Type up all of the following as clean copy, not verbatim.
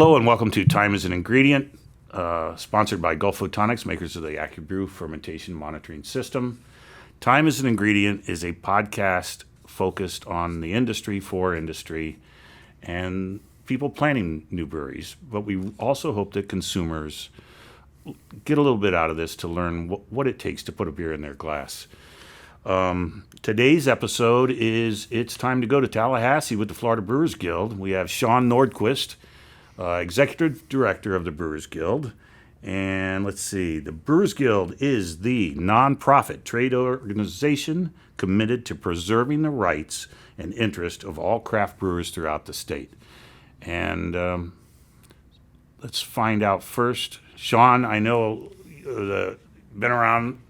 Hello and welcome to Time as an Ingredient, sponsored by Gulf Photonics, makers of the Accubrew fermentation monitoring system. Time as an Ingredient is a podcast focused on the industry, for industry, and people planning new breweries. But we also hope that consumers get a little bit out of this to learn what it takes to put a beer in their glass. Today's episode is it's time to go to Tallahassee with the Florida Brewers Guild. We have Sean Nordquist, Executive Director of the Brewers Guild. And let's see, the Brewers Guild is the nonprofit trade organization committed to preserving the rights and interest of all craft brewers throughout the state. And let's find out first. Sean, I know been around,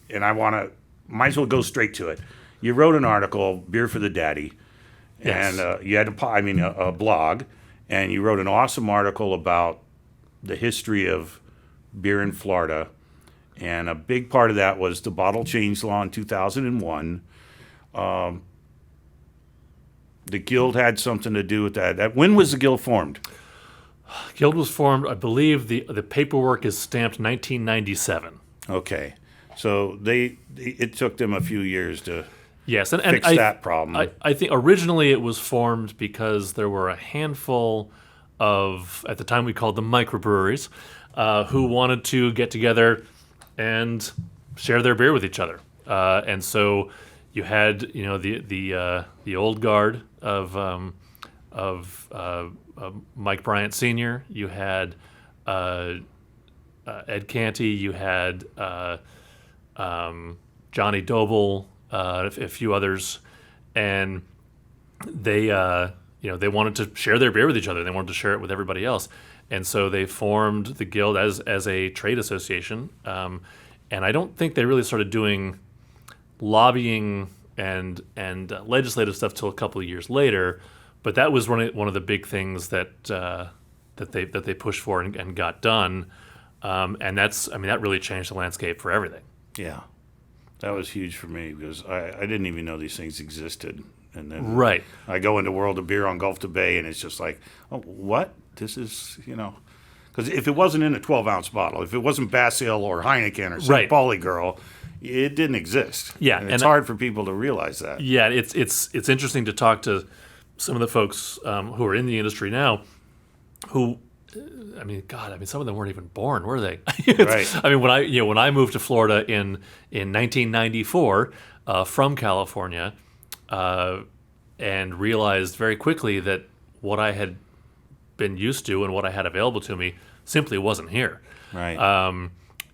and might as well go straight to it. You wrote an article, Beer for the Daddy, Yes. and you had a blog, and you wrote an awesome article about the history of beer in Florida, and a big part of that was the bottle change law in 2001. The Guild had something to do with that. When was the Guild formed? Guild was formed, I believe the paperwork is stamped 1997. Okay, so it took them a few years to Yes, and fix that problem. I think originally it was formed because there were a handful of, at the time we called them microbreweries, who wanted to get together and share their beer with each other. And so you had, the old guard of Mike Bryant Sr. You had Ed Canty. You had Johnny Doble. A few others, and they wanted to share their beer with each other. They wanted to share it with everybody else, and so they formed the Guild as a trade association. And I don't think they really started doing lobbying and legislative stuff till a couple of years later. But that was one of the big things that they pushed for and got done. And that really changed the landscape for everything. Yeah. That was huge for me because I didn't even know these things existed. And then Right. I go into World of Beer on Gulf to Bay, and it's just like, oh, what? This is, because if it wasn't in a 12-ounce bottle, if it wasn't Bass Ale or Heineken or St. Right. Pauli Girl, it didn't exist. Yeah, and it's hard for people to realize that. Yeah, it's interesting to talk to some of the folks who are in the industry now who, some of them weren't even born, were they? Right. When I moved to Florida in 1994 from California, and realized very quickly that what I had been used to and what I had available to me simply wasn't here. Right.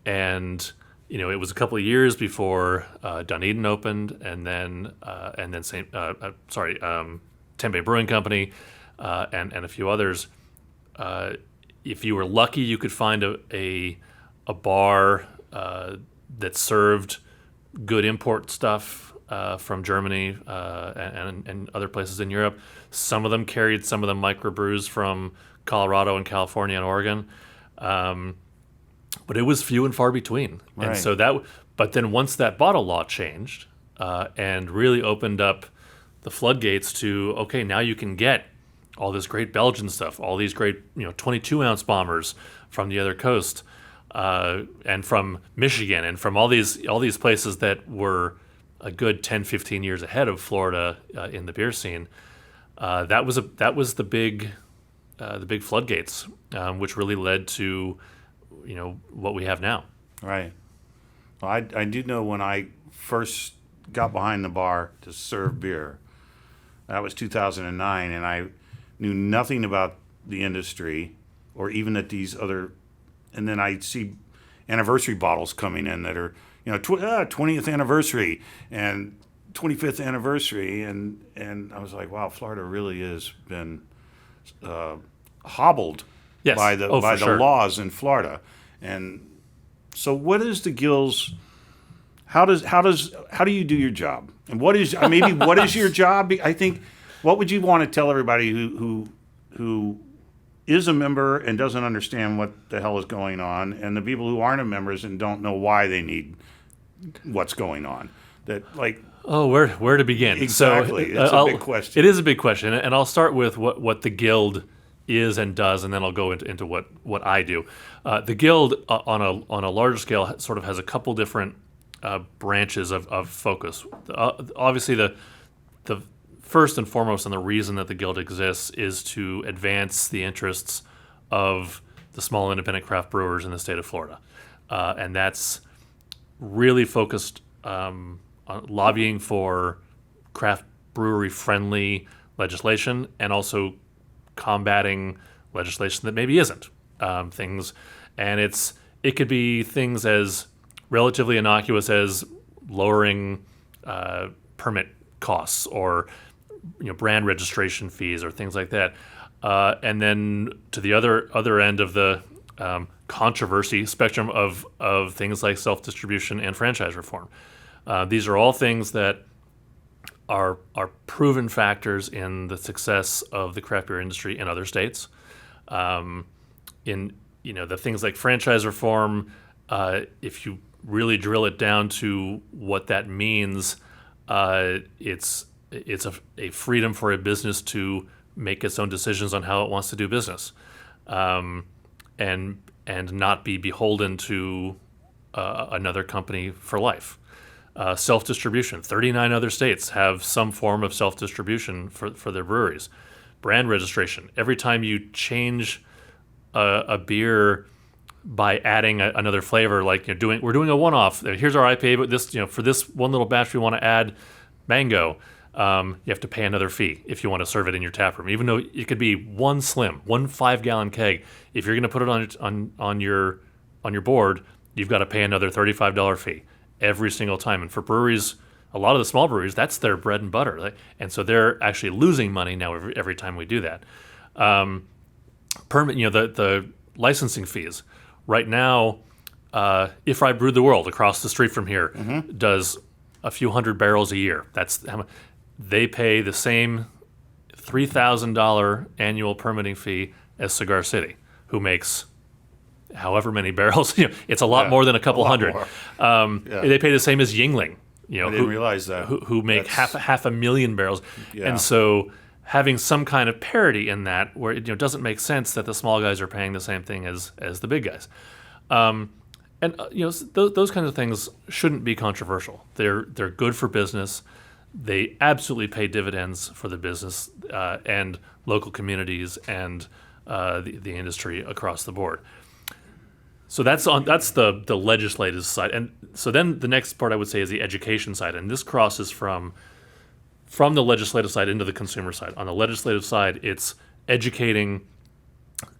It was a couple of years before Dunedin opened, and then Tempe Brewing Company, and a few others. If you were lucky, you could find a bar that served good import stuff from Germany and other places in Europe. Some of them carried some of the microbrews from Colorado and California and Oregon, but it was few and far between. Right. And so but then once that bottle law changed and really opened up the floodgates to, okay, now you can get all this great Belgian stuff, all these great 22-ounce bombers from the other coast, and from Michigan, and from all these places that were a good 10, 15 years ahead of Florida in the beer scene. That was the big floodgates, which really led to what we have now. Right. Well, I do know when I first got behind the bar to serve beer, that was 2009, and I knew nothing about the industry or even that these other, and then I see anniversary bottles coming in that are, 20th anniversary and 25th anniversary. And I was like, wow, Florida really has been hobbled Yes. by the Sure. laws in Florida. And so what is the Guild's, how do you do your job? And what is your job? I think, what would you want to tell everybody who is a member and doesn't understand what the hell is going on, and the people who aren't members and don't know why they need what's going on? Where to begin? Exactly. It's a big question. It is a big question, and I'll start with what the Guild is and does, and then I'll go into what I do. The Guild, on a larger scale, sort of has a couple different branches of focus. Obviously, the first and foremost, and the reason that the Guild exists is to advance the interests of the small independent craft brewers in the state of Florida, and that's really focused on lobbying for craft brewery friendly legislation, and also combating legislation that maybe isn't things. And it could be things as relatively innocuous as lowering permit costs, or brand registration fees, or things like that. And then to the other end of the controversy spectrum of things like self-distribution and franchise reform. These are all things that are proven factors in the success of the craft beer industry in other states. In the things like franchise reform, if you really drill it down to what that means, it's a freedom for a business to make its own decisions on how it wants to do business, and not be beholden to another company for life. Self-distribution. 39 other states have some form of self-distribution for their breweries. Brand registration. Every time you change a beer by adding another flavor, like we're doing a one-off. Here's our IPA, but this for this one little batch we want to add mango. You have to pay another fee if you want to serve it in your tap room, even though it could be one 5-gallon keg. If you're going to put it on your board, you've got to pay another $35 fee every single time. And for breweries, a lot of the small breweries, that's their bread and butter, and so they're actually losing money now every time we do that. The licensing fees. Right now, If I Brewed the World across the street from here does a few hundred barrels a year. That's how much. They pay the same $3,000 annual permitting fee as Cigar City, who makes however many barrels. It's a lot more than a couple hundred. They pay the same as Yingling. I didn't realize that. Who make half a million barrels. Yeah. And so having some kind of parity in that, where it doesn't make sense that the small guys are paying the same thing as the big guys. Those kinds of things shouldn't be controversial. They're good for business. They absolutely pay dividends for the business and local communities and the industry across the board. So that's the legislative side. And so then the next part I would say is the education side, and this crosses from the legislative side into the consumer side. On the legislative side, it's educating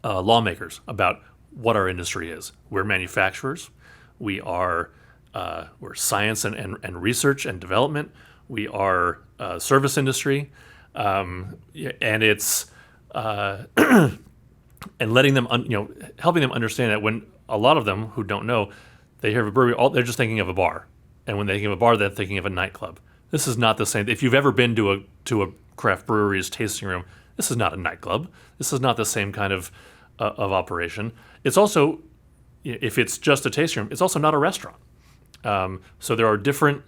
lawmakers about what our industry is. We're manufacturers. We're science and research and development. We are service industry, and it's and letting them helping them understand that when a lot of them who don't know, they hear of a brewery, they're just thinking of a bar, and when they think of a bar, they're thinking of a nightclub. This is not the same. If you've ever been to a craft brewery's tasting room, this is not a nightclub. This is not the same kind of operation. It's also, if it's just a tasting room, it's also not a restaurant. So there are different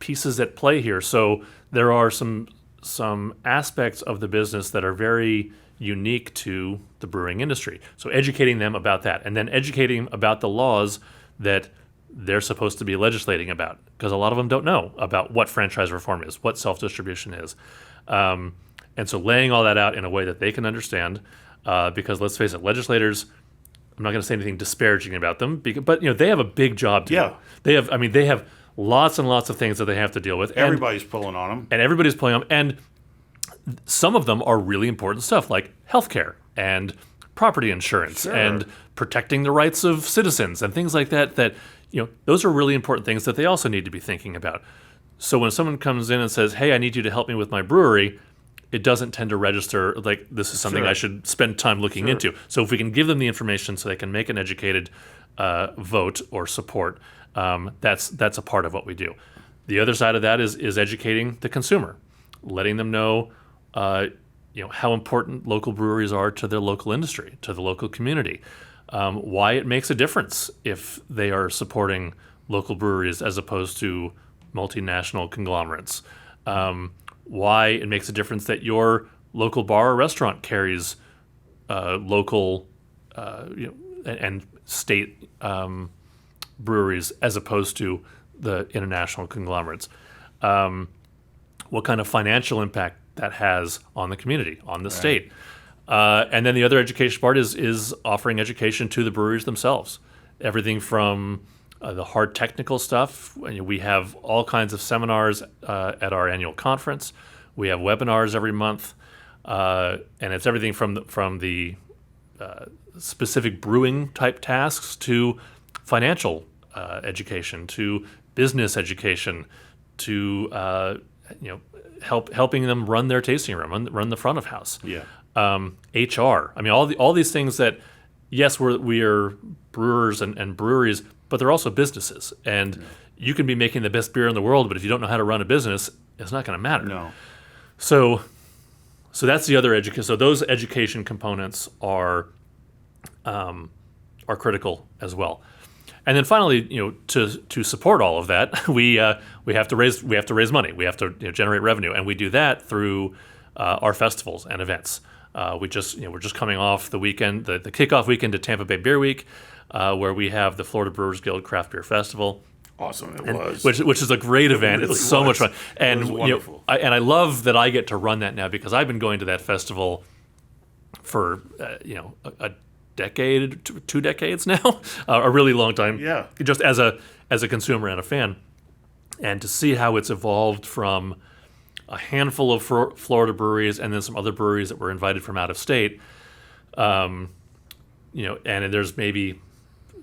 pieces at play here. So there are some aspects of the business that are very unique to the brewing industry. So educating them about that, and then educating them about the laws that they're supposed to be legislating about, because a lot of them don't know about what franchise reform is, what self-distribution is. And so laying all that out in a way that they can understand, because let's face it, legislators, I'm not going to say anything disparaging about them, but they have a big job to do. They have lots and lots of things that they have to deal with. Everybody's pulling on them. And everybody's pulling on them. And some of them are really important stuff, like healthcare and property insurance and protecting the rights of citizens and things like that, those are really important things that they also need to be thinking about. So when someone comes in and says, hey, I need you to help me with my brewery, it doesn't tend to register like this is something I should spend time looking into. So if we can give them the information so they can make an educated vote or support, that's a part of what we do. The other side of that is educating the consumer, letting them know how important local breweries are to their local industry, to the local community, why it makes a difference if they are supporting local breweries as opposed to multinational conglomerates, why it makes a difference that your local bar or restaurant carries local and state breweries as opposed to the international conglomerates. What kind of financial impact that has on the community, on the state. And then the other education part is offering education to the breweries themselves. Everything from the hard technical stuff. We have all kinds of seminars at our annual conference. We have webinars every month. And it's everything from the specific brewing type tasks to financial education, to business education, to helping them run their tasting room, run the front of house. Yeah. HR. I mean, all these things that, yes, we are brewers and breweries, but they're also businesses. And you can be making the best beer in the world, but if you don't know how to run a business, it's not going to matter. No. So that's the other education. So those education components are critical as well. And then finally, to support all of that, we have to raise money. We have to generate revenue, and we do that through our festivals and events. We're just coming off the weekend, the kickoff weekend to Tampa Bay Beer Week, where we have the Florida Brewers Guild Craft Beer Festival. Awesome, it was. Which is a great event. Really it's so much fun, and it was wonderful. I love that I get to run that now because I've been going to that festival for a decade, 2 decades now, a really long time. Yeah. Just as a consumer and a fan, and to see how it's evolved from a handful of Florida breweries and then some other breweries that were invited from out of state, and there's maybe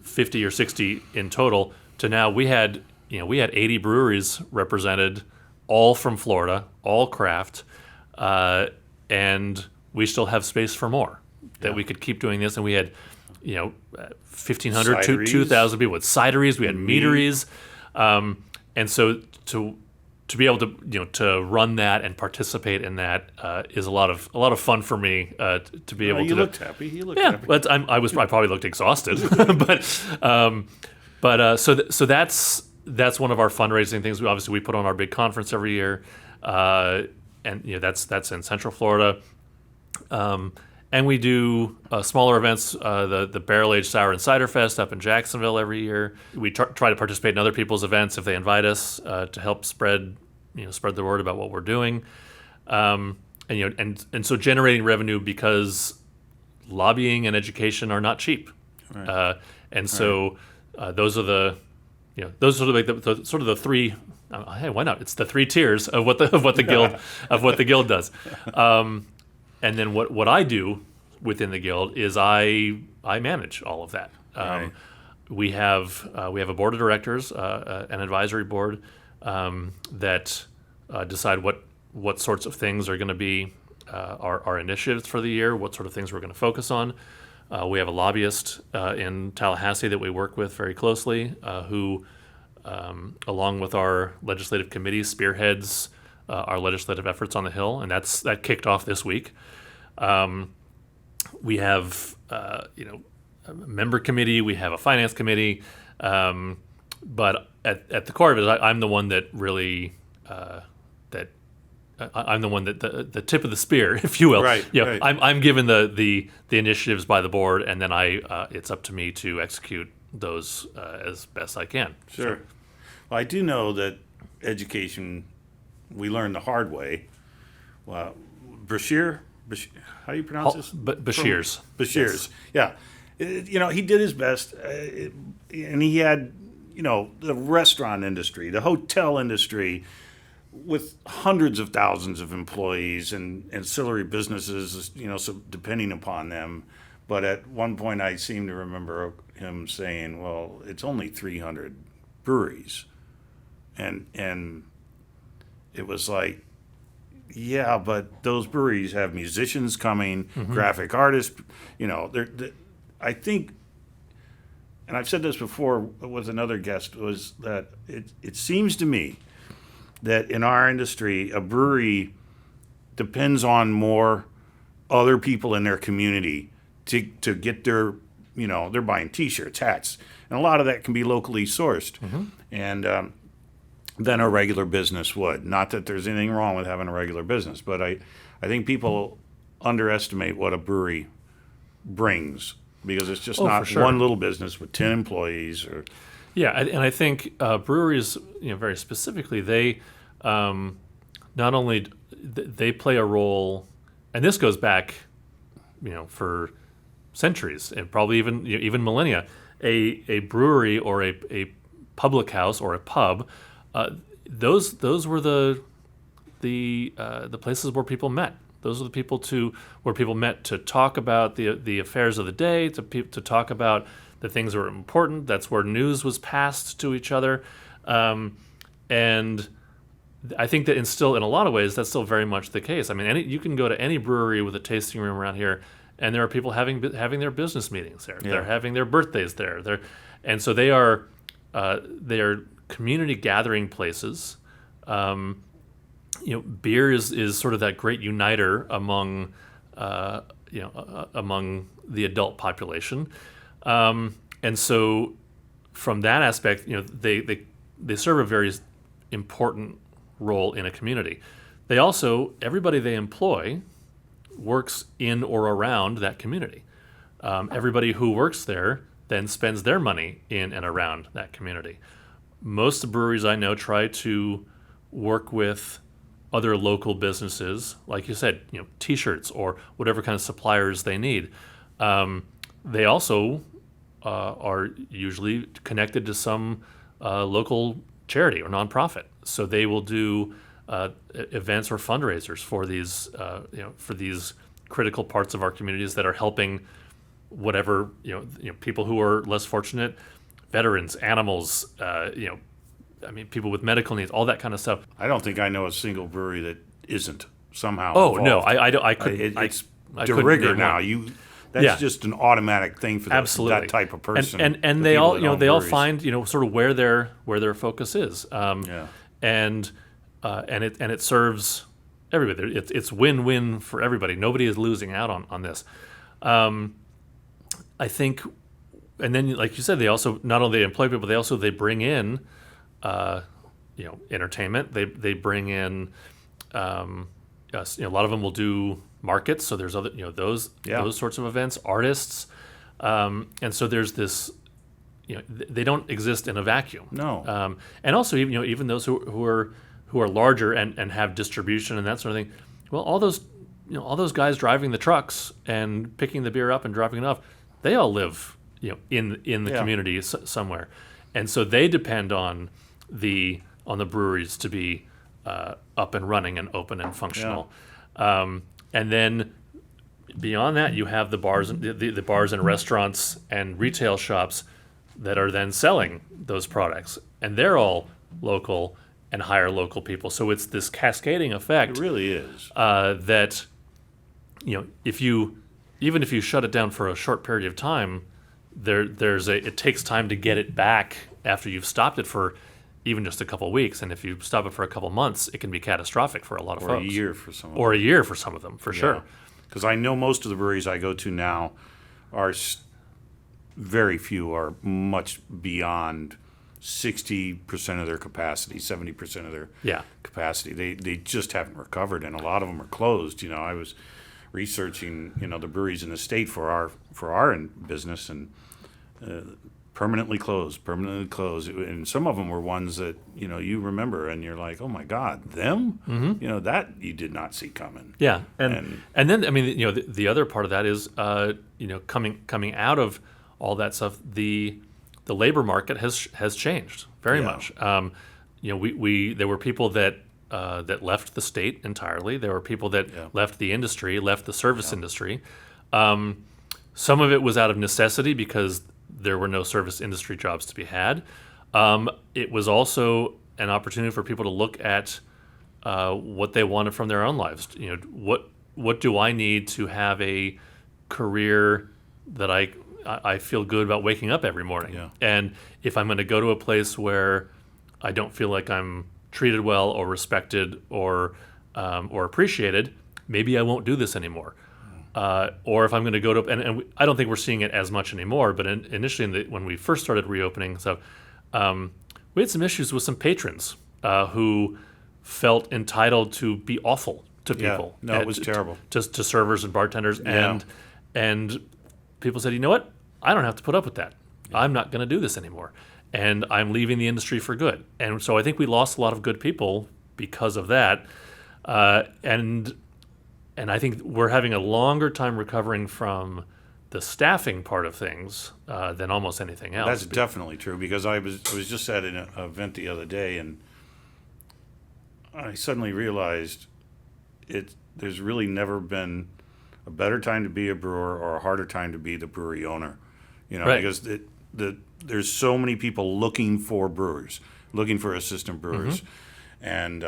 50 or 60 in total. To now we had 80 breweries represented, all from Florida, all craft, and we still have space for more. That we could keep doing this, and we had 1,500 to 2,000 people with cideries. We had meaderies, and so to be able to run that and participate in that is a lot of fun for me to be able to. You looked happy. You looked happy. But I probably looked exhausted. So that's one of our fundraising things. We put on our big conference every year, and that's in Central Florida. And we do smaller events, the Barrel Aged Sour and Cider Fest up in Jacksonville every year. We try to participate in other people's events if they invite us to help spread the word about what we're doing. And so generating revenue, because lobbying and education are not cheap. Right. Those are the three. Hey, why not? It's the 3 tiers of what the guild does. And then what I do within the guild is I manage all of that. Right. We have a board of directors, an advisory board that decide what sorts of things are going to be our initiatives for the year, what sort of things we're going to focus on. We have a lobbyist in Tallahassee that we work with very closely, who, along with our legislative committee, spearheads our legislative efforts on the Hill, and that kicked off this week. We have a member committee, we have a finance committee, but at the core of it, I'm the one that really I'm the one that the tip of the spear, if you will. Right. Right. I'm given the initiatives by the board, and then it's up to me to execute those as best I can. Sure. Well, I do know that education, we learned the hard way. Well, Bashir, how do you pronounce this? Bashir's. Bashir's, yes. Yeah. He did his best, and he had, the restaurant industry, the hotel industry, with hundreds of thousands of employees and ancillary businesses, so depending upon them. But at one point, I seem to remember him saying, well, it's only 300 breweries. And it was like, yeah, but those breweries have musicians coming, graphic artists, I think, and I've said this before with another guest, was that it seems to me that in our industry, a brewery depends on more other people in their community to get their, they're buying T-shirts, hats, and a lot of that can be locally sourced. And than a regular business would. Not that there's anything wrong with having a regular business, but I think people underestimate what a brewery brings because it's just not for sure. one little business with 10 employees. Or Yeah, and I think breweries, very specifically, they not only they play a role, and this goes back, for centuries and probably even millennia. A brewery or a public house or a pub, those were the places where people met. Those are the people where people met to talk about the affairs of the day, to talk about the things that were important. That's where news was passed to each other, and I think that in a lot of ways, that's still very much the case. I mean, you can go to any brewery with a tasting room around here, and there are people having their business meetings there. Yeah. They're having their birthdays there. And so they are community gathering places. Beer is sort of that great uniter among among the adult population, and so from that aspect, they serve a very important role in a community. They also, everybody they employ works in or around that community. Everybody who works there then spends their money in and around that community. Most of the breweries I know try to work with other local businesses, like you said, T-shirts or whatever kind of suppliers they need. They also are usually connected to some local charity or nonprofit, so they will do events or fundraisers for these critical parts of our communities that are helping whatever people who are less fortunate, veterans, animals, people with medical needs, all that kind of stuff. I don't think I know a single brewery that isn't somehow involved. No, I couldn't. It's de rigueur now. That's just an automatic thing for that type of person. And they all all find sort of where their focus is. And it serves everybody. It's win-win for everybody. Nobody is losing out on this. I think, and then like you said, they also not only employ people, they bring in entertainment. They bring in a lot of them will do markets. So there's other those sorts of events, artists, and so there's this. They don't exist in a vacuum. No. And also even those who are larger and have distribution and that sort of thing. Well, all those guys driving the trucks and picking the beer up and dropping it off, they all live in the community somewhere, and so they depend on the breweries to be up and running and open and functional. And then beyond that, you have the bars and restaurants and retail shops that are then selling those products, and they're all local and hire local people. So it's this cascading effect. It really is. That if you shut it down for a short period of time, it takes time to get it back after you've stopped it for even just a couple of weeks, and if you stop it for a couple of months, it can be catastrophic for a lot of folks. Or a year for some of them. Or a year for some of them, for sure. Because I know most of the breweries I go to now are very few are much beyond 60% of their capacity, 70% of their capacity. They just haven't recovered, and a lot of them are closed. I was researching the breweries in the state for our business, and permanently closed, and some of them were ones that you remember, and you're like, oh my God, them? Mm-hmm. That you did not see coming. Yeah, and then the other part of that is coming out of all that stuff, the labor market has changed very much. There were people that left the state entirely. There were people that left the industry, left the service industry. Some of it was out of necessity because there were no service industry jobs to be had. It was also an opportunity for people to look at what they wanted from their own lives. What do I need to have a career that I feel good about waking up every morning? Yeah. And if I'm going to go to a place where I don't feel like I'm treated well or respected or appreciated, maybe I won't do this anymore. Or if I'm going to go to, and I don't think we're seeing it as much anymore, but initially when we first started reopening stuff, we had some issues with some patrons who felt entitled to be awful to Yeah. people. No, it was terrible. To servers and bartenders, Yeah. and people said, you know what? I don't have to put up with that. I'm not going to do this anymore, and I'm leaving the industry for good. And so I think we lost a lot of good people because of that, and I think we're having a longer time recovering from the staffing part of things than almost anything else. That's definitely true, because I was just at an event the other day, and I suddenly realized there's really never been a better time to be a brewer or a harder time to be the brewery owner. Right. Because there's so many people looking for brewers, looking for assistant brewers, and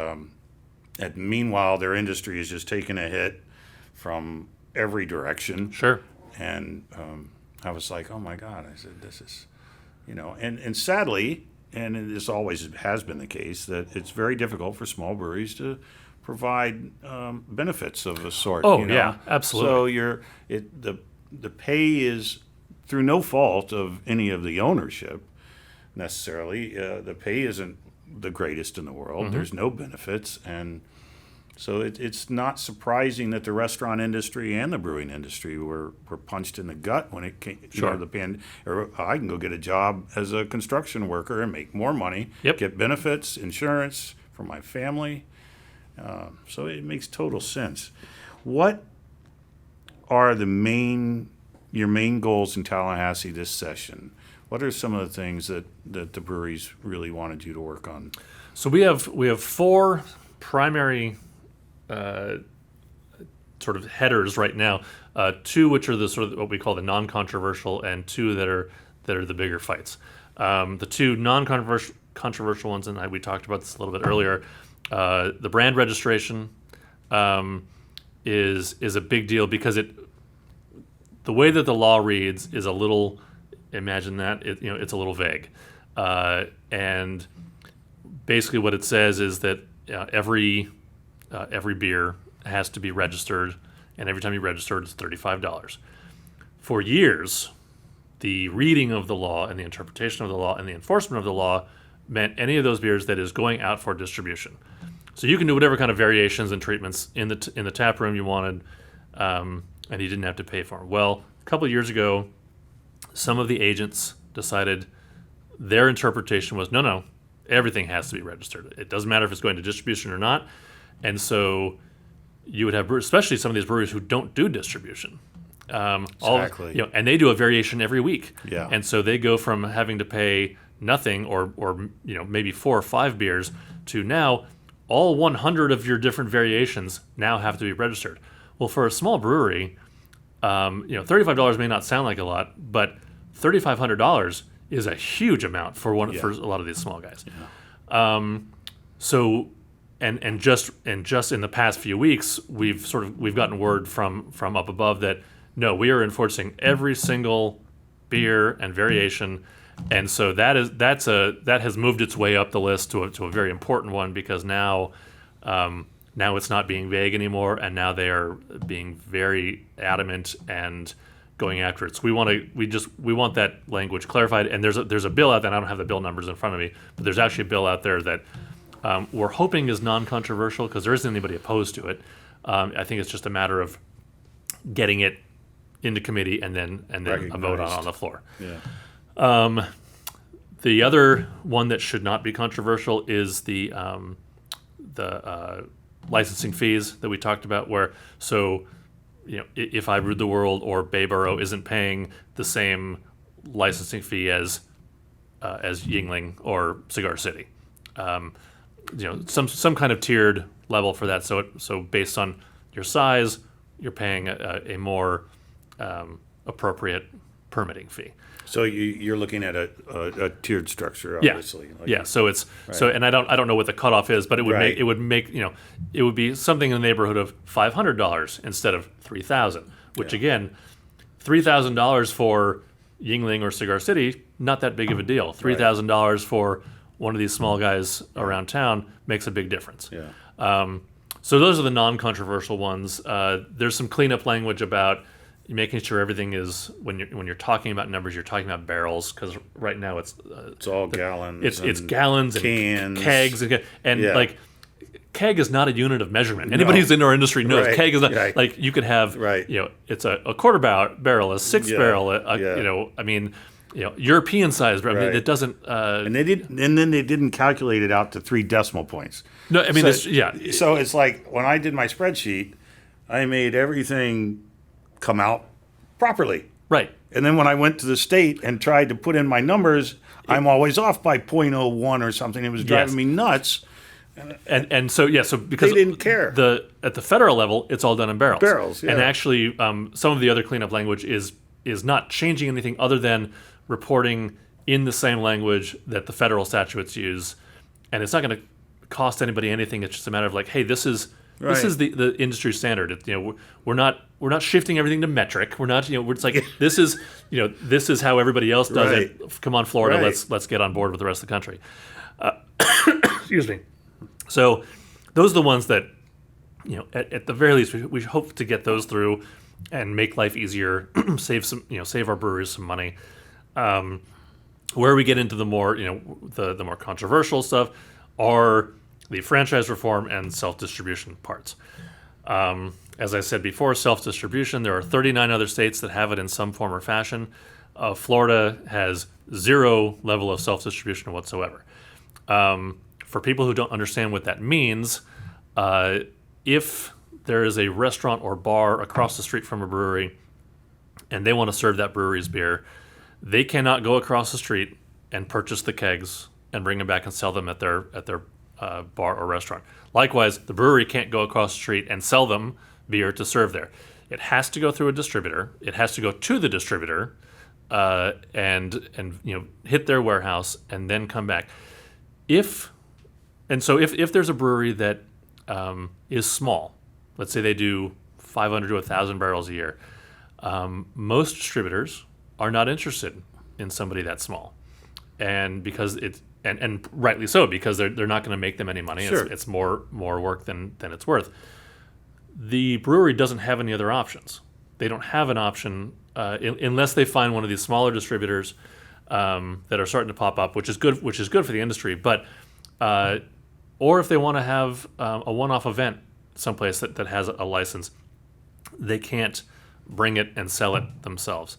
meanwhile their industry is just taking a hit from every direction. Sure. And I was like, oh my God, I said, this is, and sadly, and this always has been the case, that it's very difficult for small breweries to provide benefits of a sort. Oh, yeah, absolutely. So the pay is through no fault of any of the ownership necessarily. The pay isn't the greatest in the world. There's no benefits, and so it's not surprising that the restaurant industry and the brewing industry were punched in the gut when it came. Sure. Or I can go get a job as a construction worker and make more money, Yep. get benefits, insurance for my family. So it makes total sense. What are your main goals in Tallahassee this session? What are some of the things that the breweries really wanted you to work on? So we have 4 primary sort of headers right now. 2 which are the sort of what we call the non-controversial, and 2 that are the bigger fights. The 2 non-controversial ones, and we talked about this a little bit earlier. The brand registration is a big deal, because the way that the law reads is a little, imagine that, it's a little vague. And basically what it says is that every beer has to be registered, and every time you register, it's $35. For years, the reading of the law and the interpretation of the law and the enforcement of the law meant any of those beers that is going out for distribution. So you can do whatever kind of variations and treatments in the tap room you wanted, and you didn't have to pay for them. Well, a couple of years ago, some of the agents decided their interpretation was, no, everything has to be registered. It doesn't matter if it's going to distribution or not. And so you would have, especially some of these breweries who don't do distribution. Exactly. And they do a variation every week. Yeah. And so they go from having to pay nothing or maybe 4 or 5 beers to now all 100 of your different variations now have to be registered. Well, for a small brewery, $35 may not sound like a lot, but $3,500 is a huge amount for a lot of these small guys. Yeah. So just in the past few weeks, we've gotten word from up above that no, we are enforcing every single beer and variation, and so that has moved its way up the list to a very important one, because now it's not being vague anymore, and now they are being very adamant and going after it. So we want that language clarified, and there's a bill out there. And I don't have the bill numbers in front of me, but there's actually a bill out there that we're hoping is non-controversial, because there isn't anybody opposed to it. I think it's just a matter of getting it into committee and then a vote on the floor. Yeah. The other one that should not be controversial is the licensing fees that we talked about, where if I Brewed the World or Bayboro isn't paying the same licensing fee as Yuengling or Cigar City, some kind of tiered level for that. So based on your size, you're paying a more appropriate permitting fee. So you're looking at a tiered structure, obviously. Yeah. So it's right. And I don't know what the cutoff is, but it would make it would be something in the neighborhood of $500 instead of $3,000. Which again, $3,000 for Yuengling or Cigar City, not that big of a deal. $3,000 for one of these small guys around town makes a big difference. Yeah. So those are the non-controversial ones. There's some cleanup language about making sure everything is when you're talking about numbers, you're talking about barrels, because right now it's all gallons. It's gallons cans. and kegs and Yeah. like keg is not a unit of measurement. Anybody who's in our industry knows Right. keg is not Right. like you could have Right. it's a quarter barrel, a six Yeah. barrel, Yeah. I mean European size, but I mean, Right. it doesn't. And then they didn't calculate it out to 3 decimal points. No, I mean, So, so it's like when I did my spreadsheet, I made everything come out properly. right. And then when I went to the state and tried to put in my numbers, I'm always off by 0.01 or something. It was driving me nuts. And so because They didn't care. At the federal level, it's all done in barrels. Barrels, yeah. And actually, some of the other cleanup language is not changing anything other than reporting in the same language that the federal statutes use, and it's not going to cost anybody anything. It's just a matter of like, hey, this is the industry standard. We're not shifting everything to metric. We're not we're just like this is how everybody else does Right. it. Come on, Florida, Right. let's get on board with the rest of the country. Excuse me. So those are the ones that at the very least we hope to get those through and make life easier, save our breweries some money. Where we get into the more the more controversial stuff are the franchise reform and self-distribution parts. As I said before, self-distribution, there are 39 other states that have it in some form or fashion. Florida has zero level of self-distribution whatsoever. For people who don't understand what that means, if there is a restaurant or bar across the street from a brewery and they want to serve that brewery's beer, they cannot go across the street and purchase the kegs and bring them back and sell them at their bar or restaurant. Likewise, the brewery can't go across the street and sell them beer to serve there. It has to go through a distributor. It has to go to the distributor and hit their warehouse and then come back. If there's a brewery that is small, let's say they do 500 to 1,000 barrels a year, most distributors are not interested in somebody that small, and because it's and rightly so, because they're not going to make them any money. Sure. It's more work than it's worth. The brewery doesn't have any other options. They don't have an option unless they find one of these smaller distributors that are starting to pop up, which is good for the industry. But or if they want to have a one-off event someplace that has a license, they can't bring it and sell it themselves.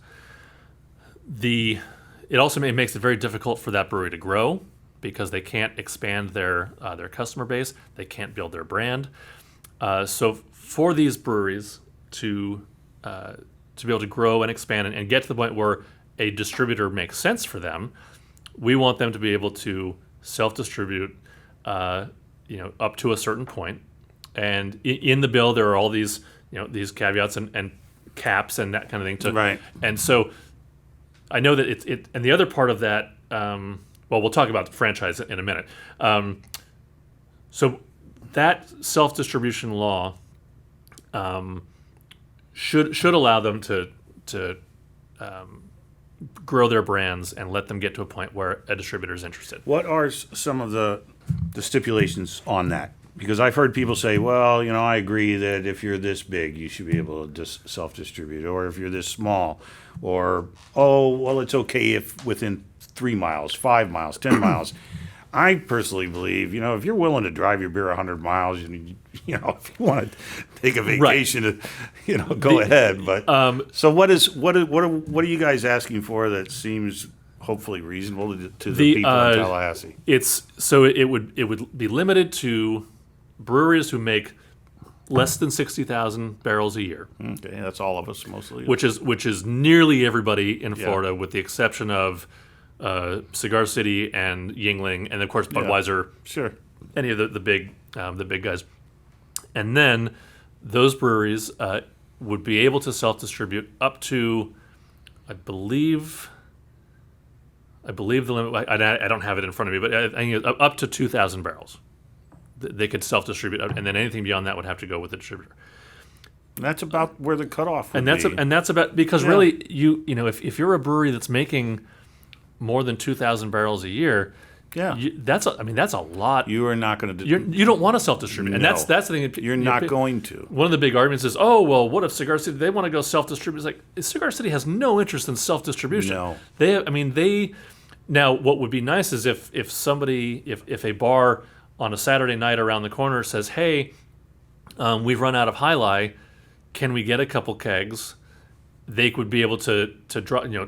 It also makes it very difficult for that brewery to grow because they can't expand their customer base. They can't build their brand. So for these breweries to be able to grow and expand and get to the point where a distributor makes sense for them, we want them to be able to self-distribute, up to a certain point. And in the bill, there are all these caveats and caps and that kind of thing. Right. And so I know that it and the other part of that. We'll talk about the franchise in a minute. So that self-distribution law should allow them to grow their brands and let them get to a point where a distributor is interested. What are some of the stipulations on that? Because I've heard people say, well, I agree that if you're this big, you should be able to just self-distribute, or if you're this small, or, it's okay if within 3 miles, 5 miles, 10 miles. I personally believe, if you're willing to drive your beer 100 miles, if you want to take a vacation, go ahead. But so what are you guys asking for that seems hopefully reasonable to the people in Tallahassee? It would be limited to breweries who make less than 60,000 barrels a year. Okay, that's all of us mostly. Which is nearly everybody in Florida, with the exception of Cigar City and Yuengling, and of course Budweiser. Sure. Any of the big guys, and then those breweries would be able to self-distribute up to, I believe the limit. I don't have it in front of me, but I think up to 2,000 barrels. They could self-distribute, and then anything beyond that would have to go with the distributor. And that's about where the cutoff would be. And that's about because really if you're a brewery that's making more than 2,000 barrels a year, Yeah. That's a lot. You are not going to You don't want to self-distribute, and No. that's the thing. You're not going to. One of the big arguments is, oh well, what if Cigar City they want to go self-distribute? It's like Cigar City has no interest in self-distribution. No. They now what would be nice is if a bar on a Saturday night around the corner says, hey, we've run out of High Life, can we get a couple kegs? They would be able to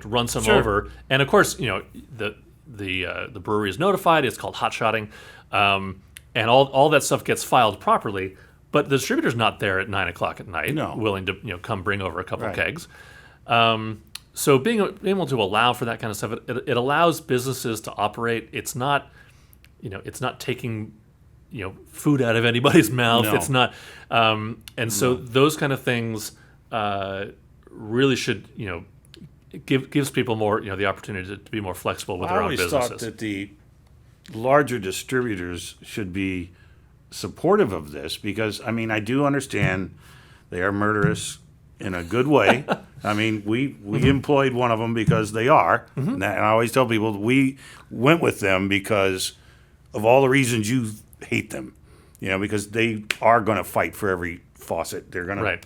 run some Sure. over, and of course the brewery is notified. It's called hot shotting, and all that stuff gets filed properly. But the distributor's not there at 9 o'clock at night, No. willing to come bring over a couple Right. kegs. So being able to allow for that kind of stuff, it allows businesses to operate. It's not taking food out of anybody's mouth. No. It's not, and so those kind of things really should gives people more the opportunity to be more flexible with I their own always businesses. thought that the larger distributors should be supportive of this because, I do understand they are murderous in a good way. We employed one of them because they are. And I always tell people we went with them because of all the reasons you hate them, because they are going to fight for every faucet. They're going to, Right.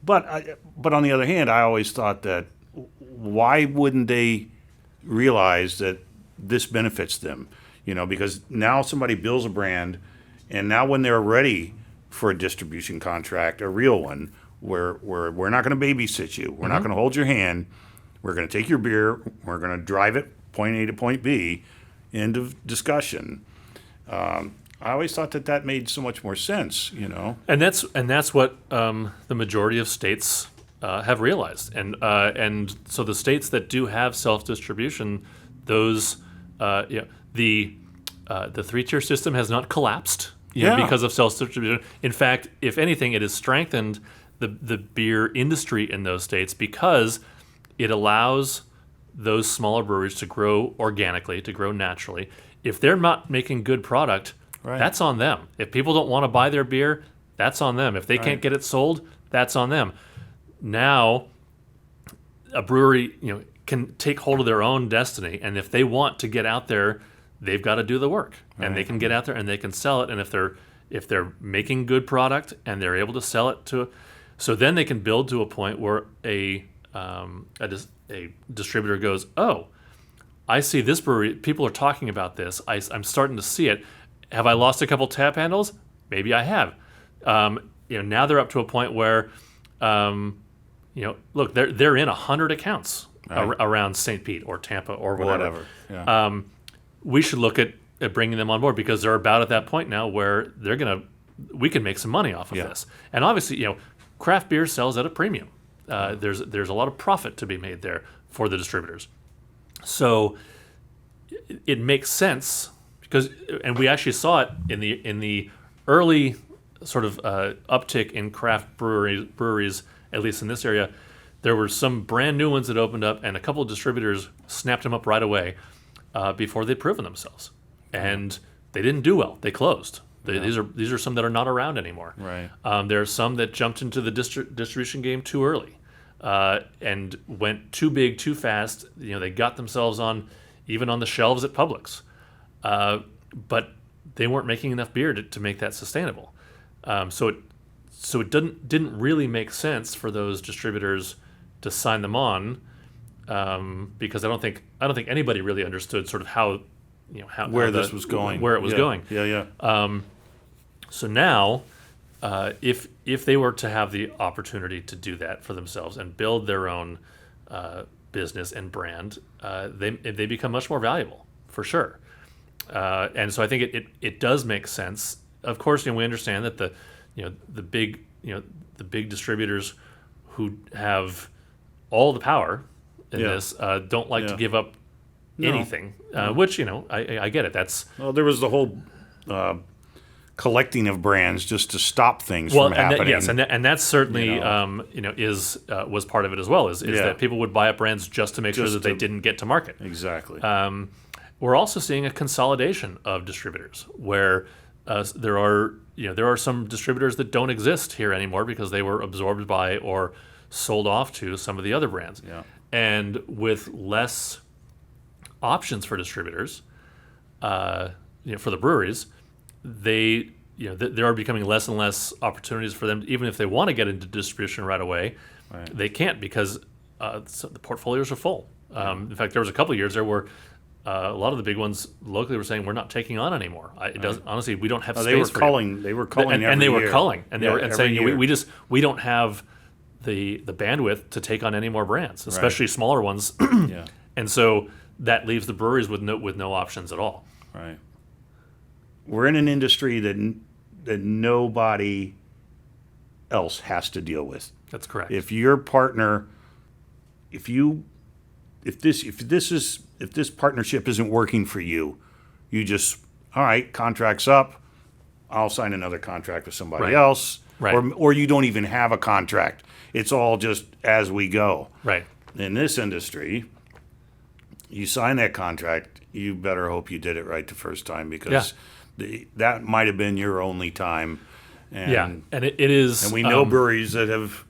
But on the other hand, I always thought that why wouldn't they realize that this benefits them? Because now somebody builds a brand, and now when they're ready for a distribution contract, a real one, where we're not going to babysit you, we're not going to hold your hand, we're going to take your beer, we're going to drive it point A to point B, end of discussion. I always thought that made so much more sense, And that's what the majority of states have realized, and so the states that do have self-distribution, those the 3-tier system has not collapsed because of self-distribution. In fact, if anything, it has strengthened the beer industry in those states because it allows those smaller breweries to grow organically, to grow naturally. If they're not making good product, Right. that's on them. If people don't want to buy their beer, that's on them. If they can't get it sold, that's on them. Now, a brewery, can take hold of their own destiny, and if they want to get out there, they've got to do the work, and they can get out there and they can sell it. And if they're making good product and they're able to sell it so then they can build to a point where a distributor goes, oh, I see this brewery. People are talking about this. I'm starting to see it. Have I lost a couple tap handles? Maybe I have. Now they're up to a point where, look, they're in 100 accounts around St. Pete or Tampa or whatever. Yeah. We should look at bringing them on board because they're about at that point now where we can make some money off of this. And obviously, craft beer sells at a premium. There's a lot of profit to be made there for the distributors. So it makes sense. And we actually saw it in the early sort of uptick in craft breweries, at least in this area. There were some brand new ones that opened up, and a couple of distributors snapped them up right away before they'd proven themselves, and they didn't do well. They closed. These are some that are not around anymore. Right. There are some that jumped into the distribution game too early and went too big too fast. They got themselves even on the shelves at Publix. But they weren't making enough beer to make that sustainable. So it didn't really make sense for those distributors to sign them on because I don't think anybody really understood sort of how this was going, where it was going. Yeah. So now, if they were to have the opportunity to do that for themselves and build their own business and brand, they become much more valuable for sure. And so I think it does make sense. Of course, we understand that the big distributors who have all the power in this don't like to give up anything, which I get it. There was the whole collecting of brands just to stop things from happening. And that's certainly was part of it as well. Is that people would buy up brands just to make sure that they didn't get to market. Exactly. We're also seeing a consolidation of distributors where there are some distributors that don't exist here anymore because they were absorbed by or sold off to some of the other brands. Yeah. And with less options for distributors, for the breweries, they there are becoming less and less opportunities for them, even if they want to get into distribution right away. Right. They can't because the portfolios are full. In fact, there was a couple of years there where a lot of the big ones locally were saying we're not taking on anymore. It doesn't, honestly, we don't have space. They were for culling. you. They were culling, and they were year. culling, and they were saying year. we don't have the bandwidth to take on any more brands, especially smaller ones. Yeah. And so that leaves the breweries with no options at all. Right. We're in an industry that nobody else has to deal with. That's correct. If your partner, if this partnership isn't working for you, you just, all right, contract's up. I'll sign another contract with somebody else. Right. Or you don't even have a contract. It's all just as we go. Right. In this industry, you sign that contract, you better hope you did it right the first time, because that might have been your only time. And, and it is. And we know breweries that have.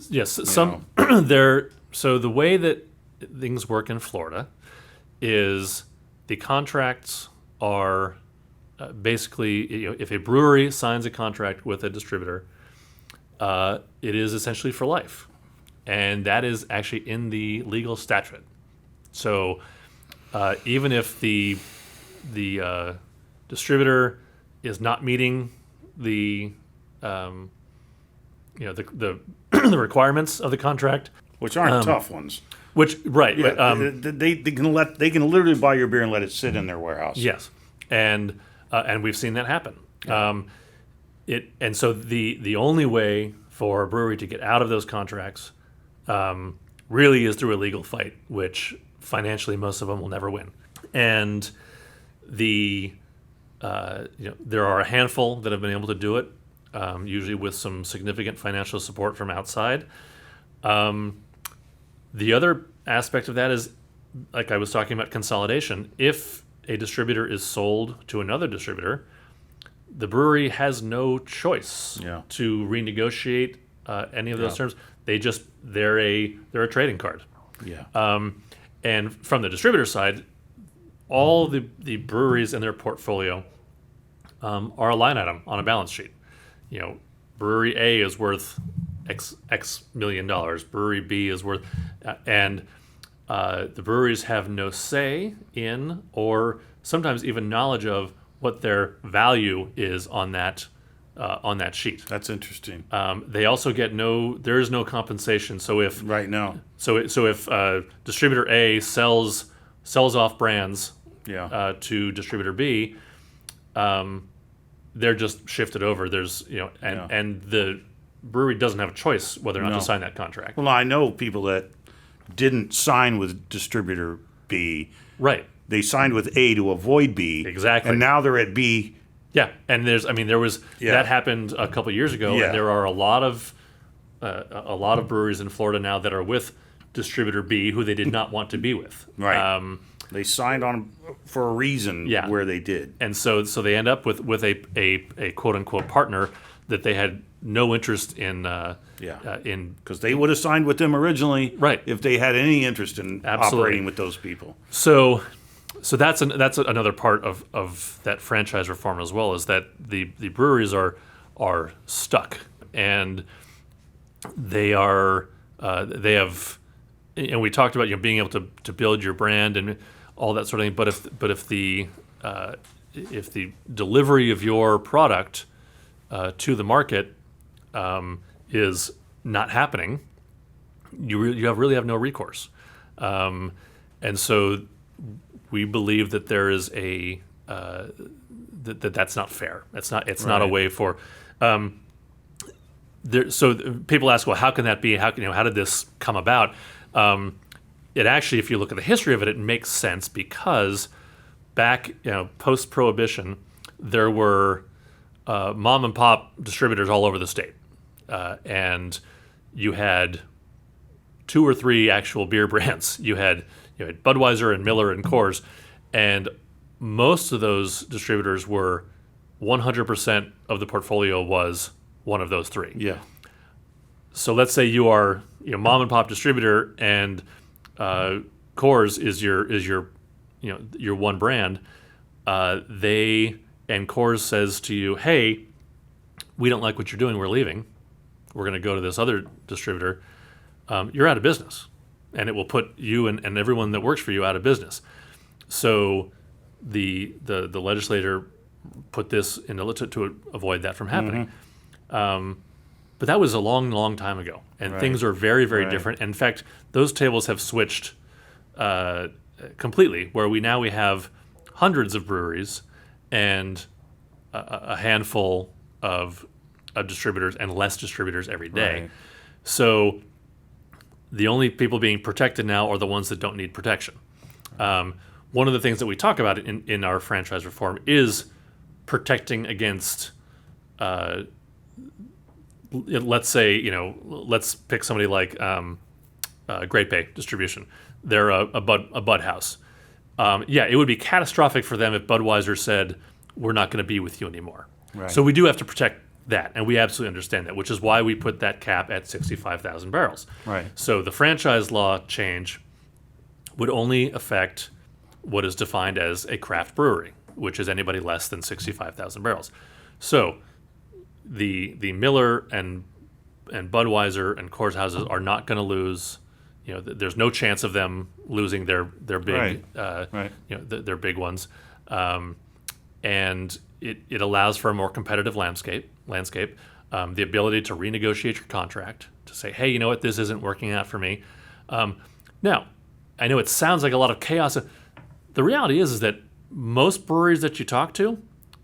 Yes, some there. So the way that things work in Florida is the contracts are basically, if a brewery signs a contract with a distributor, it is essentially for life, and that is actually in the legal statute. So even if the distributor is not meeting the the requirements of the contract, Which aren't tough ones. which right, They can literally buy your beer and let it sit in their warehouse. yes, and we've seen that happen. And so the only way for a brewery to get out of those contracts really is through a legal fight, which financially most of them will never win. And there are a handful that have been able to do it, usually with some significant financial support from outside. The other aspect of that is, like I was talking about, consolidation. If a distributor is sold to another distributor, the brewery has no choice to renegotiate any of those terms. They're a trading card. Yeah. And from the distributor side, all the breweries in their portfolio are a line item on a balance sheet. Brewery A is worth X million dollars. Brewery B is worth, and the breweries have no say in, or sometimes even knowledge of, what their value is on that sheet. That's interesting. They also get there is no compensation. So if Right now. So if distributor A sells off brands to distributor B, they're just shifted over. There's and the brewery doesn't have a choice whether or not to sign that contract. Well, I know people that didn't sign with distributor B. Right. They signed with A to avoid B. Exactly. And now they're at B. Yeah, and there was that happened a couple of years ago, and there are a lot of breweries in Florida now that are with distributor B who they did not want to be with. Right. They signed on for a reason where they did. And so they end up with a quote unquote partner that they had no interest in. Because they would have signed with them originally, right, if they had any interest in operating with those people. So that's another part of that franchise reform as well, is that the breweries are stuck, and they have, and we talked about being able to build your brand and all that sort of thing. But if the delivery of your product to the market is not happening, you really have no recourse, and so we believe that there is that's not fair. It's not a way for. So people ask, well, how can that be? How did this come about? It actually, if you look at the history of it, it makes sense, because back post-prohibition, there were mom and pop distributors all over the state, and you had 2 or 3 actual beer brands. You had Budweiser and Miller and Coors, and most of those distributors were 100% of the portfolio was one of those 3. Yeah. So let's say you are mom and pop distributor, and Coors is your your one brand, and Coors says to you, hey, we don't like what you're doing, we're leaving, we're going to go to this other distributor, you're out of business. And it will put you and everyone that works for you out of business. So the legislator put this to avoid that from happening. But that was a long, long time ago. And things are very, very different. In fact, those tables have switched completely, where we have hundreds of breweries and a handful of distributors and less distributors every day. Right. So the only people being protected now are the ones that don't need protection. One of the things that we talk about in our franchise reform is protecting against, let's say, let's pick somebody like Great Bay Distribution. They're a bud house. It would be catastrophic for them if Budweiser said, we're not going to be with you anymore. Right. So we do have to protect that, and we absolutely understand that, which is why we put that cap at 65,000 barrels. Right. So the franchise law change would only affect what is defined as a craft brewery, which is anybody less than 65,000 barrels. So the Miller and Budweiser and Coors houses are not going to lose. There's no chance of them losing their big, their big ones, and it allows for a more competitive landscape. The ability to renegotiate your contract, to say, hey, you know what, this isn't working out for me. Now, I know it sounds like a lot of chaos. The reality is that most breweries that you talk to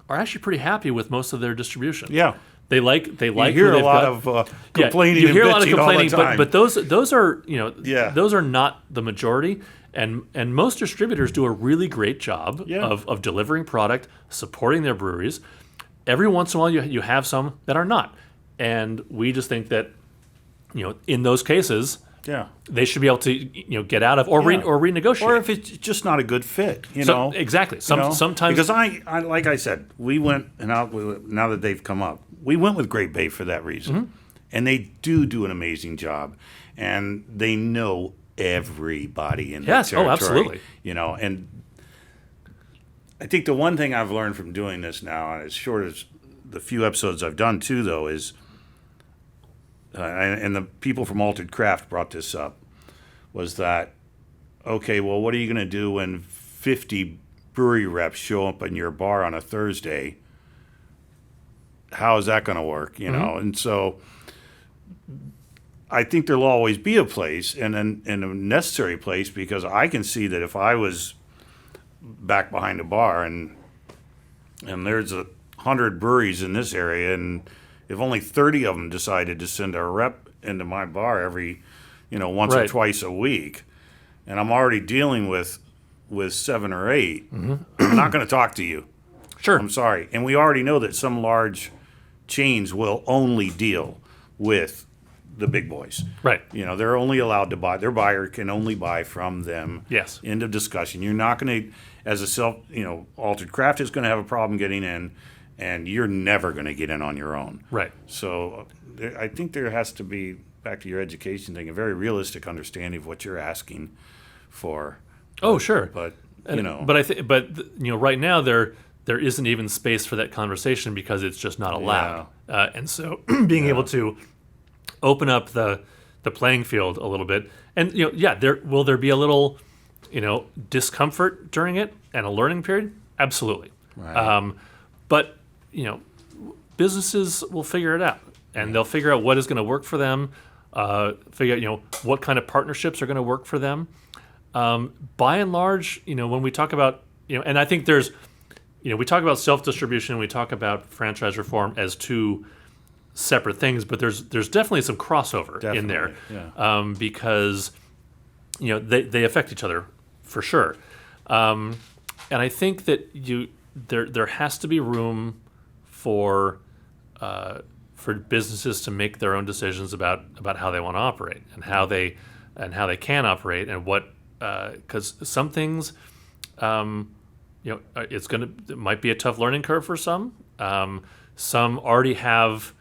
are actually pretty happy with most of their distribution. Yeah. They like. You hear a lot of complaining. You hear and a lot of bitching all complaining, the time. but those are those are not the majority, and most distributors do a really great job of delivering product, supporting their breweries. Every once in a while, you have some that are not, and we just think that in those cases, they should be able to get out of or renegotiate, or if it's just not a good fit, exactly. Sometimes because I like I said, we went and now that they've come up, we went with Great Bay for that reason, and they do an amazing job, and they know everybody in the territory. Oh, absolutely. And I think the one thing I've learned from doing this now, and as short as the few episodes I've done too, though, is. And the people from Altered Craft brought this up, was that, okay, well, what are you going to do when 50 brewery reps show up in your bar on a Thursday? How is that going to work, And so I think there'll always be a place and a necessary place, because I can see that if I was back behind a bar and there's 100 breweries in this area, and if only 30 of them decided to send a rep into my bar every, once or twice a week, and I'm already dealing with 7 or 8, I'm not going to talk to you. Sure. I'm sorry. And we already know that some large chains will only deal with the big boys. Right. They're only allowed to buy. Their buyer can only buy from them. Yes. End of discussion. You're not going to, as a Altered Craft is going to have a problem getting in, and you're never going to get in on your own. Right. So I think there has to be, back to your education thing, a very realistic understanding of what you're asking for. Oh, sure. But, right now there isn't even space for that conversation because it's just not allowed. And so being able to open up the playing field a little bit, and will there be a little discomfort during it and a learning period? Absolutely. Right. But businesses will figure it out, and they'll figure out what is going to work for them. Figure out what kind of partnerships are going to work for them. By and large, when we talk about and I think there's we talk about self-distribution, we talk about franchise reform as two separate things, but there's definitely some crossover in there, because they affect each other for sure, and I think that there has to be room for businesses to make their own decisions about how they want to operate and how they can operate, and what because some things it might be a tough learning curve for some. Some already have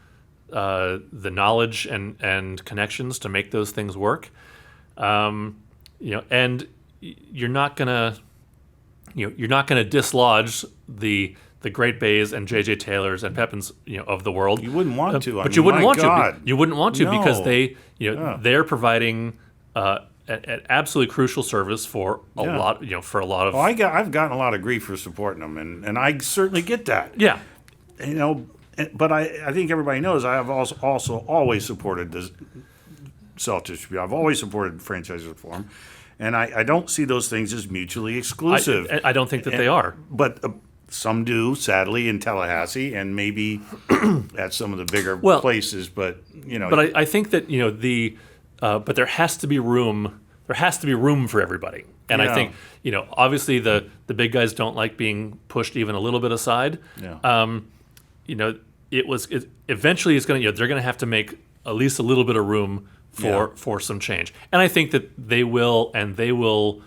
the knowledge and connections to make those things work. And you're not gonna you're not going to dislodge the Great Bays and J.J. Taylors and Pepins, of the world. You wouldn't want to. But you wouldn't want God. to. You wouldn't want to No. because they're providing an absolutely crucial service for a lot. For a lot of. Well, I've gotten a lot of grief for supporting them, and I certainly get that. Yeah. But I think everybody knows I have also always supported the self-distribution. I've always supported franchise reform, and I don't see those things as mutually exclusive. I don't think that they are. But some do, sadly, in Tallahassee, and maybe at some of the bigger places. But But I think that but there has to be room. There has to be room for everybody. And I think obviously the big guys don't like being pushed even a little bit aside. Yeah. Eventually it's going to they're going to have to make at least a little bit of room for some change. And I think that they will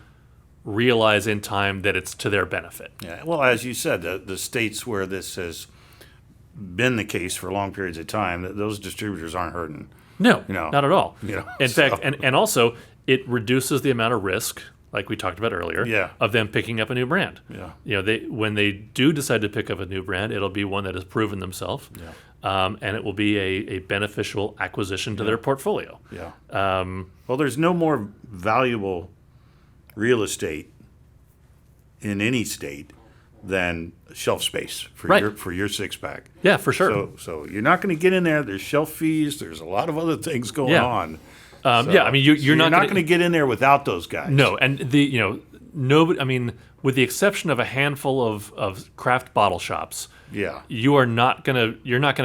realize in time that it's to their benefit. Yeah. Well, as you said, the states where this has been the case for long periods of time, those distributors aren't hurting. No, not at all. In fact, and also it reduces the amount of risk, like we talked about earlier, of them picking up a new brand. Yeah. When they do decide to pick up a new brand, it'll be one that has proven themselves, and it will be a beneficial acquisition to their portfolio. Yeah. Well, there's no more valuable real estate in any state than shelf space for your six pack. Yeah, for sure. So you're not going to get in there. There's shelf fees. There's a lot of other things going on. I mean, you're not going to get in there without those guys. No, and nobody. I mean, with the exception of a handful of craft bottle shops. Yeah. You're not gonna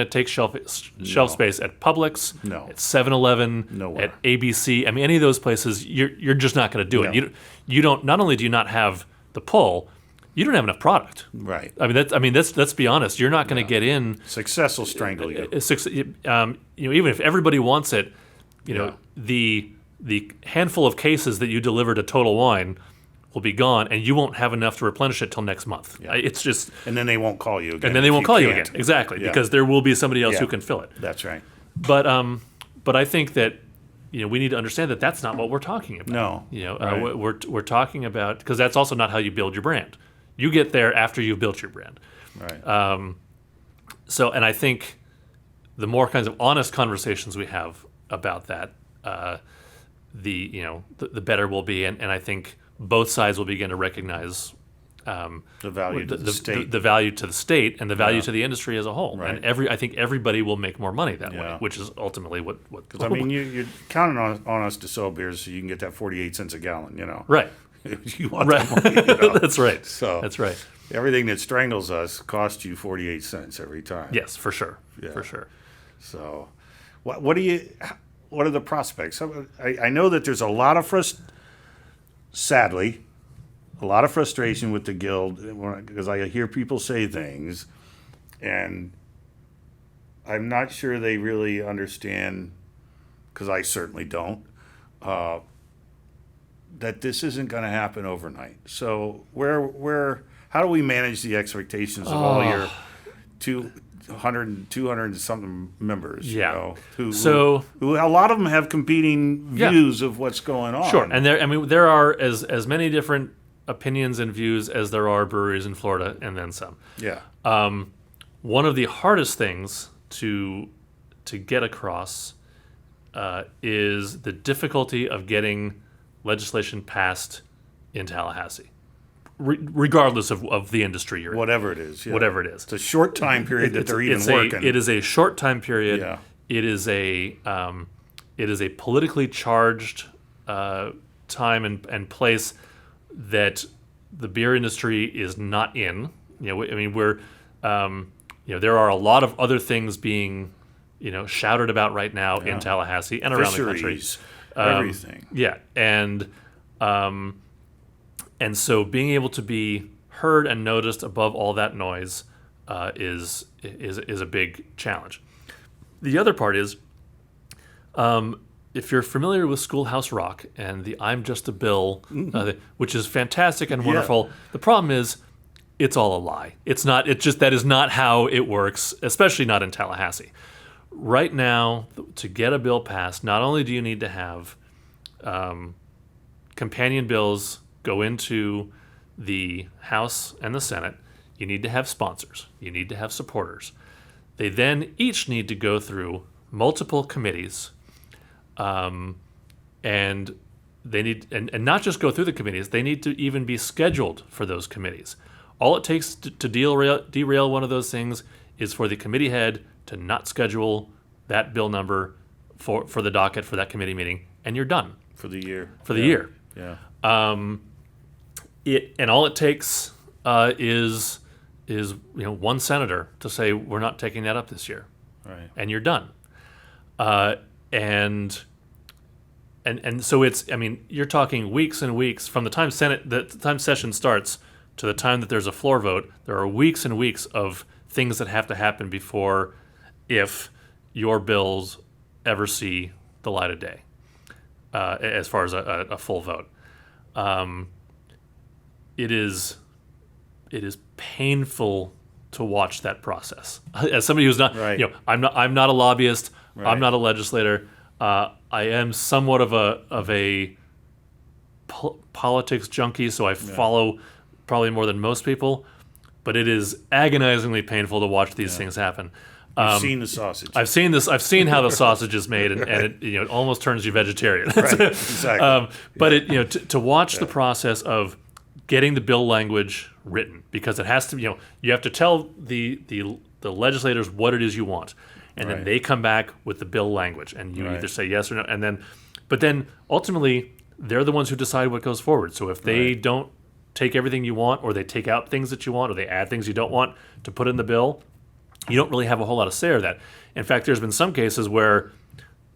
take shelf space at Publix, at 7-Eleven, Nowhere. at ABC. I mean, any of those places, you're just not going to do it. You don't. Not only do you not have the pull, you don't have enough product. Right. Let's be honest. You're not going to get in. Success will strangle you. Even if everybody wants it, the handful of cases that you deliver to Total Wine will be gone, and you won't have enough to replenish it till next month. Yeah. It's just, and then they won't call you again. And then they won't call you again, exactly, because there will be somebody else who can fill it. That's right. But I think that we need to understand that that's not what we're talking about. No, right. We're talking about, because that's also not how you build your brand. You get there after you've built your brand. Right. And I think the more kinds of honest conversations we have about that, the better we'll be, and I think both sides will begin to recognize the value to the state, the value to the state, and the value to the industry as a whole. Right. And I think everybody will make more money that way, which is ultimately what. Because you're counting on us to sell beers so you can get that 48 cents a gallon. Right. You want that money. That's right. So that's right. Everything that strangles us costs you 48 cents every time. Yes, for sure. Yeah. For sure. So, what are the prospects? I know that there's a lot of sadly, a lot of frustration with the guild because I hear people say things, and I'm not sure they really understand, because I certainly don't, that this isn't going to happen overnight. So how do we manage the expectations of all your 200 and something members? Yeah. Who a lot of them have competing views of what's going on. Sure, and there are as many different opinions and views as there are breweries in Florida, and then some. Yeah. One of the hardest things to get across is the difficulty of getting legislation passed in Tallahassee, regardless of the industry you're in. Whatever it is. Yeah. Whatever it is. It's a short time period that they're even working. It is a short time period. Yeah. It is a politically charged time and place that the beer industry is not in. We're there are a lot of other things being shouted about right now in Tallahassee and around the country. Everything. Yeah, and so being able to be heard and noticed above all that noise is a big challenge. The other part is, if you're familiar with Schoolhouse Rock and the "I'm Just a Bill," which is fantastic and wonderful, the problem is it's all a lie. It's not. It's just that is not how it works, especially not in Tallahassee. Right now, to get a bill passed, not only do you need to have companion bills go into the House and the Senate, you need to have sponsors. You need to have supporters. They then each need to go through multiple committees, and they need and not just go through the committees. They need to even be scheduled for those committees. All it takes to derail one of those things is for the committee head to not schedule that bill number for the docket for that committee meeting, and you're done for the year. For the year. Yeah. And all it takes is one senator to say we're not taking that up this year, Right. and you're done. And so you're talking weeks and weeks from the time session starts to the time that there's a floor vote. There are weeks and weeks of things that have to happen before, if your bills ever see the light of day, as far as a full vote. It is painful to watch that process. As somebody who's not, Right. I'm not a lobbyist. Right. I'm not a legislator. I am somewhat of a politics junkie, so I follow probably more than most people. But it is agonizingly painful to watch these things happen. You've seen the sausage. I've seen this. I've seen how the sausage is made, and it almost turns you vegetarian. Right. Exactly. But to watch the process of getting the bill language written, because it has to, you have to tell the legislators what it is you want, and then Right. they come back with the bill language, and you Right. either say yes or no, but then ultimately they're the ones who decide what goes forward. So if they Right. don't take everything you want, or they take out things that you want, or they add things you don't want to put in the bill, you don't really have a whole lot of say over that. In fact, there's been some cases where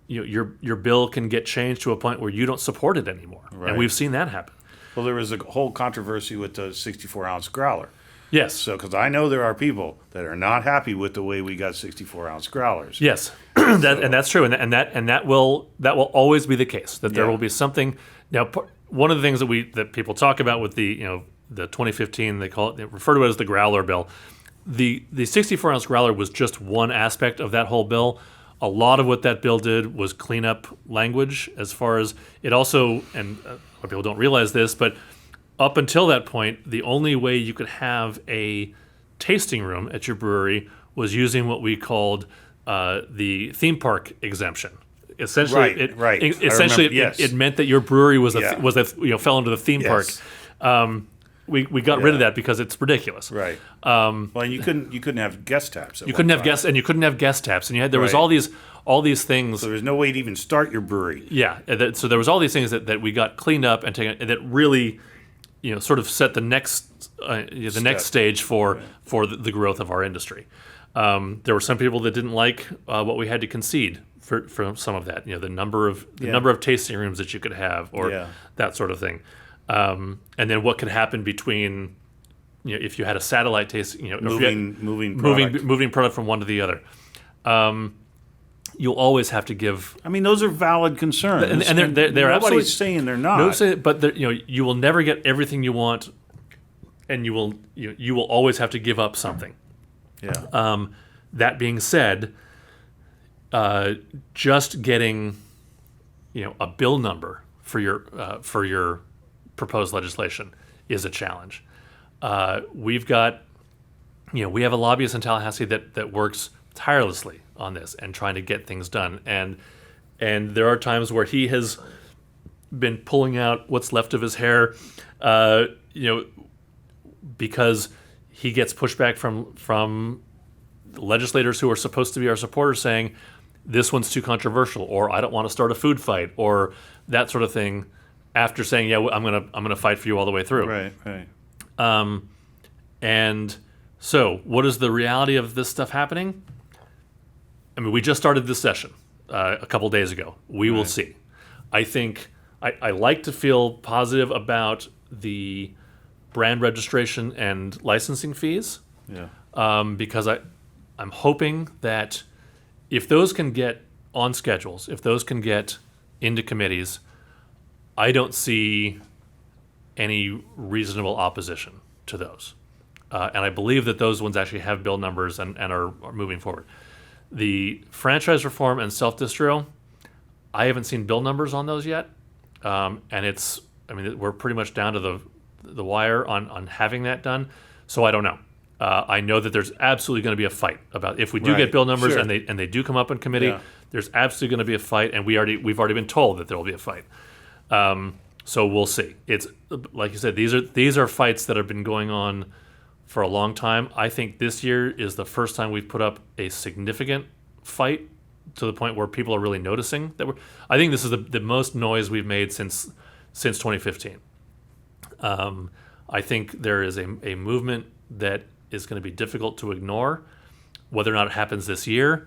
your bill can get changed to a point where you don't support it anymore, Right. and we've seen that happen. Well, there was a whole controversy with the 64-ounce growler. Yes. So, because I know there are people that are not happy with the way we got 64-ounce growlers. Yes, and that's true, and that will always be the case. That there Yeah. will be something. Now, one of the things that people talk about with the 2015, they refer to it as the growler bill. The 64-ounce growler was just one aspect of that whole bill. A lot of what that bill did was clean up language. As far as it also, and a lot of people don't realize this, but up until that point, the only way you could have a tasting room at your brewery was using what we called the theme park exemption. Essentially, Right. Essentially, Yes. it meant that your brewery was Yeah. fell into the theme Yes. park. We got rid of that because it's ridiculous. Right. Well, and you couldn't have guest taps. You couldn't have guest, and you couldn't have guest taps, and there was Right. all these things. So there's no way to even start your brewery. Yeah, so there was all these things that we got cleaned up and taken, and that really, sort of set the next next stage for the growth of our industry. There were some people that didn't like what we had to concede for some of that. The number of tasting rooms that you could have, or that sort of thing. And then what could happen between, if you had a satellite tasting, moving product from one to the other. You'll always have to give. I mean, those are valid concerns, and they're nobody's absolutely saying they're not. But you will never get everything you want, and you will always have to give up something. Yeah. That being said, just getting a bill number for your proposed legislation is a challenge. We have a lobbyist in Tallahassee that works tirelessly on this and trying to get things done, and there are times where he has been pulling out what's left of his hair, because he gets pushback from legislators who are supposed to be our supporters, saying this one's too controversial, or I don't want to start a food fight, or that sort of thing. After saying, I'm gonna fight for you all the way through. Right. And so, what is the reality of this stuff happening? I mean, we just started this session a couple days ago. We will see. I think I like to feel positive about the brand registration and licensing fees. Yeah. Because I'm hoping that if those can get on schedules, if those can get into committees, I don't see any reasonable opposition to those. And I believe that those ones actually have bill numbers and are moving forward. The franchise reform and self-distro, I haven't seen bill numbers on those yet. And we're pretty much down to the wire on having that done. So I don't know. I know that there's absolutely going to be a fight about if we do get bill numbers and they do come up in committee. Yeah. There's absolutely going to be a fight, and we've already been told that there will be a fight. So we'll see. It's like you said, these are fights that have been going on for a long time. I think this year is the first time we've put up a significant fight to the point where people are really noticing that I think this is the most noise we've made since 2015. I think there is a movement that is going to be difficult to ignore. Whether or not it happens this year,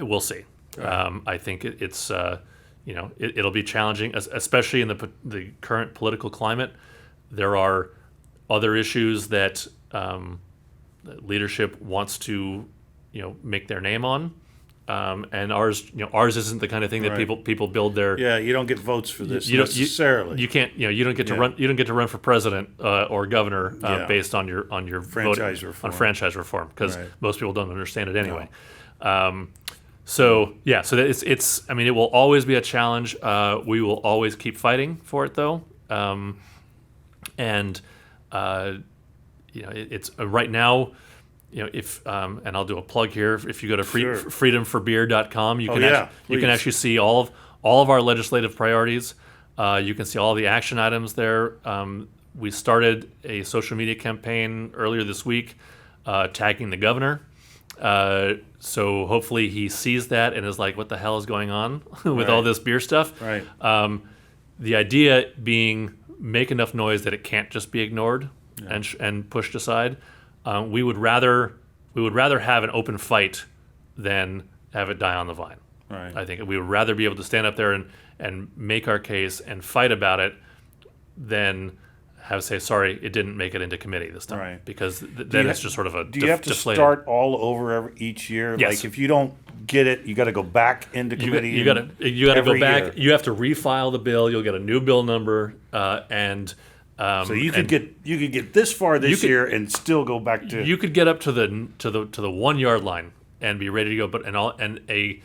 we'll see. Right. I think it'll be challenging, especially in the current political climate. There are other issues that leadership wants to make their name on. And ours isn't the kind of thing that people build their. Yeah, you don't get votes for this necessarily. You can't. You don't get to run. You don't get to run for president or governor based on your franchise vote, reform. on franchise reform, because most people don't understand it anyway. No. So it's. I mean, it will always be a challenge. We will always keep fighting for it, though. It's right now. If and I'll do a plug here. If you go to freedomforbeer.com, you can actually see all of our legislative priorities. You can see all the action items there. We started a social media campaign earlier this week, tagging the governor. So hopefully he sees that and is like, "What the hell is going on with all this beer stuff?" Right. The idea being make enough noise that it can't just be ignored and pushed aside. We would rather have an open fight than have it die on the vine. Right. I think we would rather be able to stand up there and make our case and fight about it than say, sorry, it didn't make it into committee this time. Right. Because then it's just sort of a Do you have to deflated. Start all over each year? Yes. Like if you don't get it, you got to go back into committee. You got to go back. Year. You have to refile the bill. You'll get a new bill number and. So you could get this far this year and still go back to. You could get up to the 1 yard line and be ready to go, but a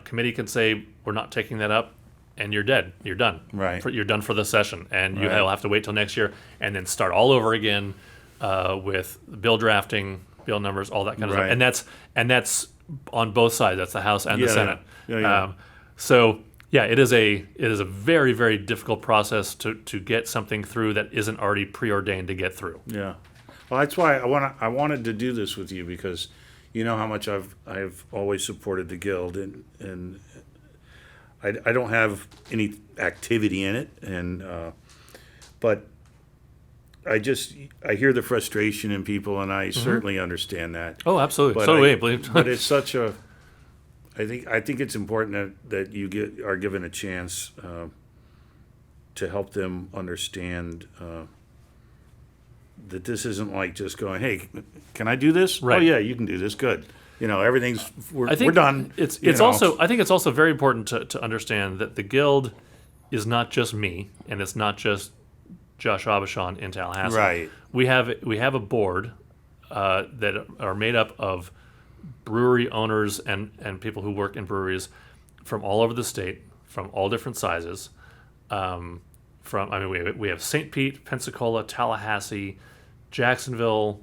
committee can say we're not taking that up, and you're dead. You're done. Right. You're done for the session, and you'll have to wait till next year and then start all over again with bill drafting, bill numbers, all that kind of stuff. And that's on both sides. That's the House and the Senate. Yeah. Yeah, it is a very, very difficult process to get something through that isn't already preordained to get through. Yeah, well, that's why I wanted to do this with you, because you know how much I've always supported the Guild, and I don't have any activity in it, and but I hear the frustration in people, and I certainly understand that. Oh, absolutely. But it's such a I think it's important that you are given a chance to help them understand that this isn't like just going, "Hey, can I do this?" Right. Oh yeah, you can do this. Good. Everything's we're done. It's also I think it's also very important to understand that the Guild is not just me, and it's not just Josh Abishon in Tallahassee. Right. We have a board that are made up of brewery owners and people who work in breweries from all over the state, from all different sizes. We have St. Pete, Pensacola, Tallahassee, Jacksonville,